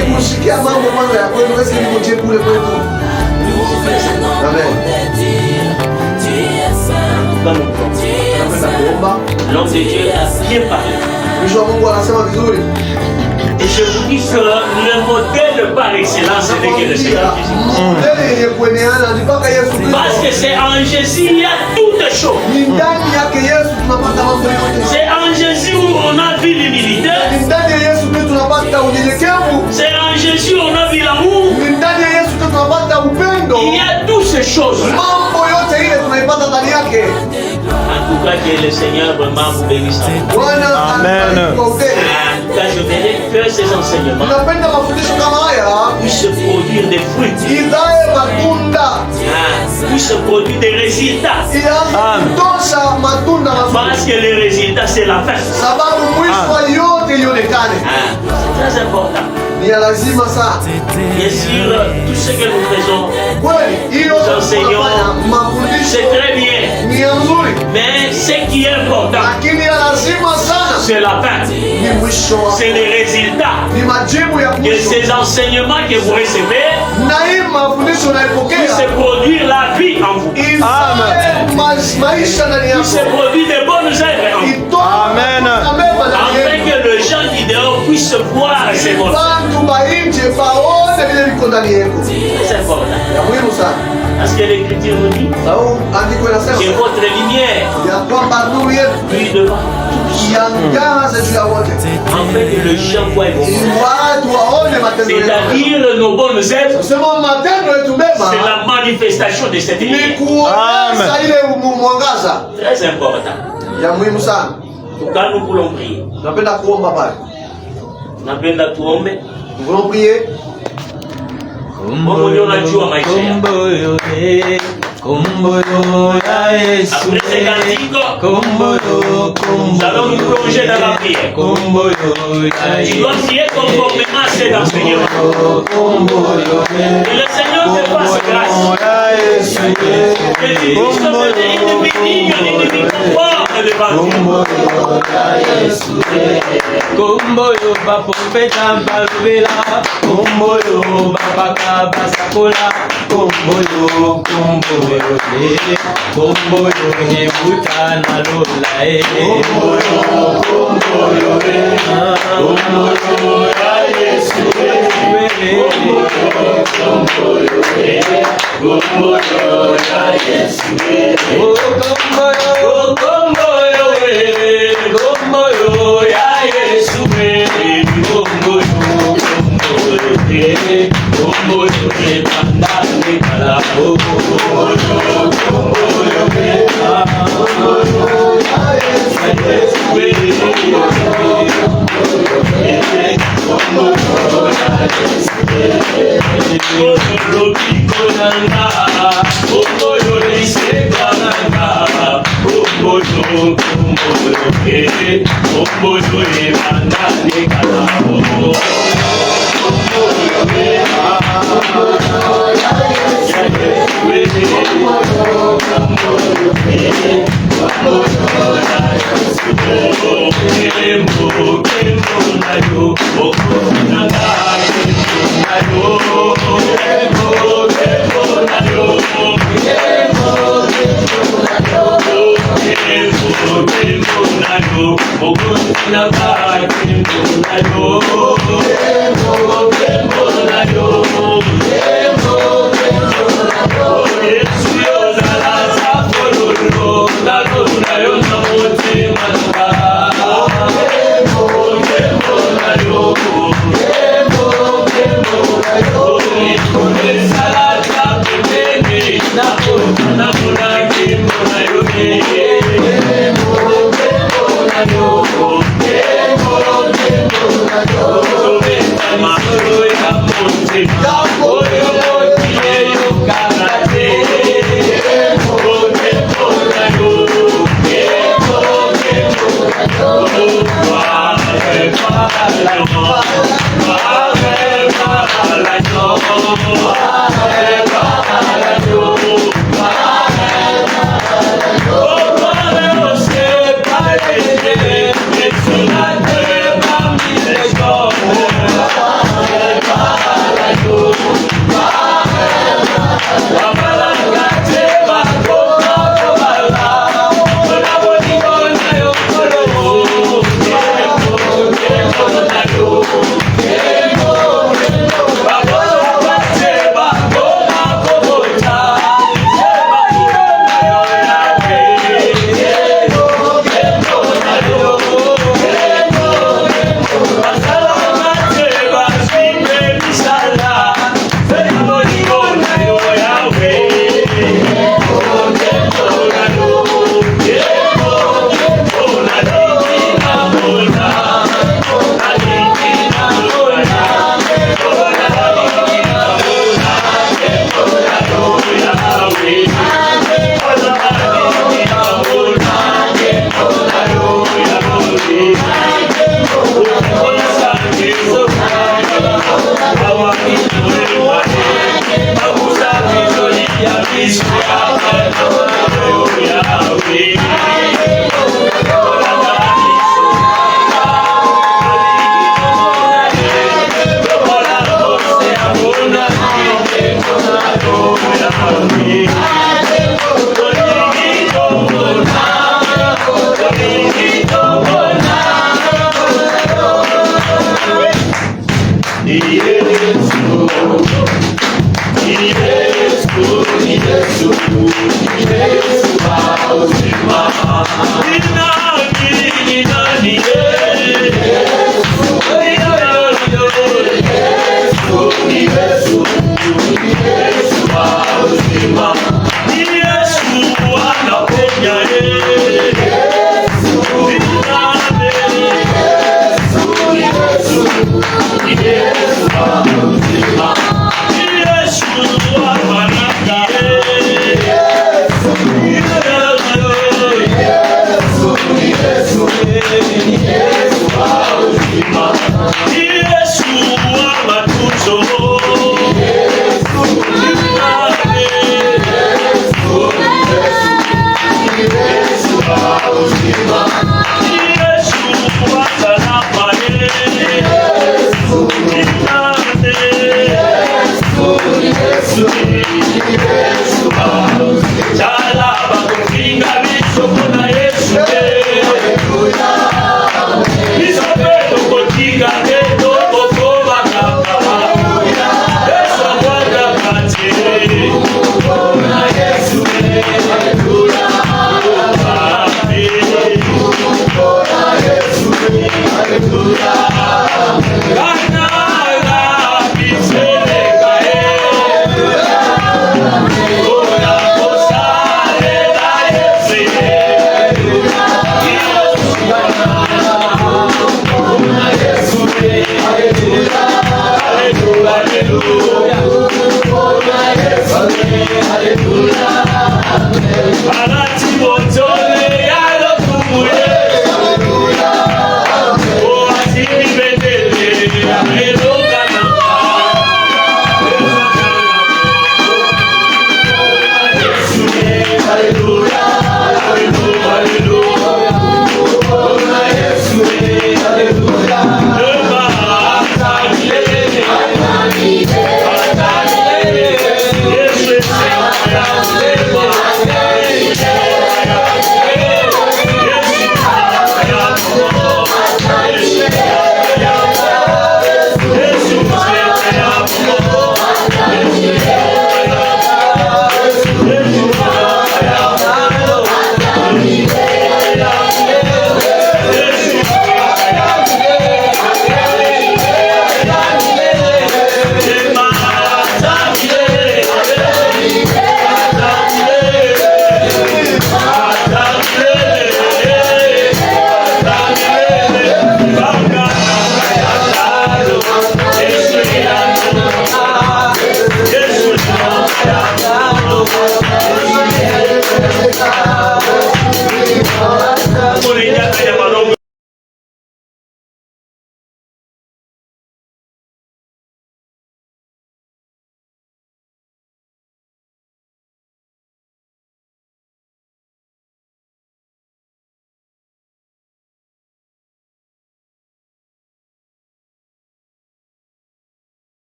L'homme de Dieu a bien parlé. Et je vous dis que le modèle par excellence c'est que le Seigneur Jésus. Parce que c'est en Jésus il y a toutes choses. C'est en Jésus où on a vu l'humilité. C'est en Jésus où on a vu l'amour. Il y a toutes ces choses. En tout cas, que le Seigneur vraiment vous bénisse. Amen. En tout cas, je voudrais que ces enseignements puissent produire des fruits, puissent produire des résultats. Parce que les résultats, c'est la fin. C'est très important. Bien sûr, tout ce que nous faisons, nous enseignons, c'est très bien. Mais ce qui est important, c'est la fin. C'est les résultats. Et ces enseignements que vous recevez puissent produire la vie en vous. Puissent produire de bonnes œuvres en vous. Amen. Afin que les gens qui dehors puissent voir ces bonnes œuvres. C'est important. Parce que l'Écriture nous dit que votre lumière brille devant tous. Afin que les gens voient vos bonnes œuvres. C'est-à-dire nos bonnes œuvres. C'est la manifestation de cette lumière. Très important. En tout cas, nous voulons prier. Nous voulons prier. Après ces cantiques, nous allons nous plonger dans la prière. Tu dois prier conformément à cet enseignement. Que le Seigneur te fasse grâce. Que tu puisses mener une vie digne, une vie conforme devant Dieu. Komboyo bapopeta balubela, komboyo bapaka basakola, komboyo komboyo komboyo nyebuta na lola komboyo komboyo komboyo ya Yesu komboyo komboyo ya Yesu komboyo komboyo komboyo ya Yesu komboyo bandane kala komboyo komboyo Oh,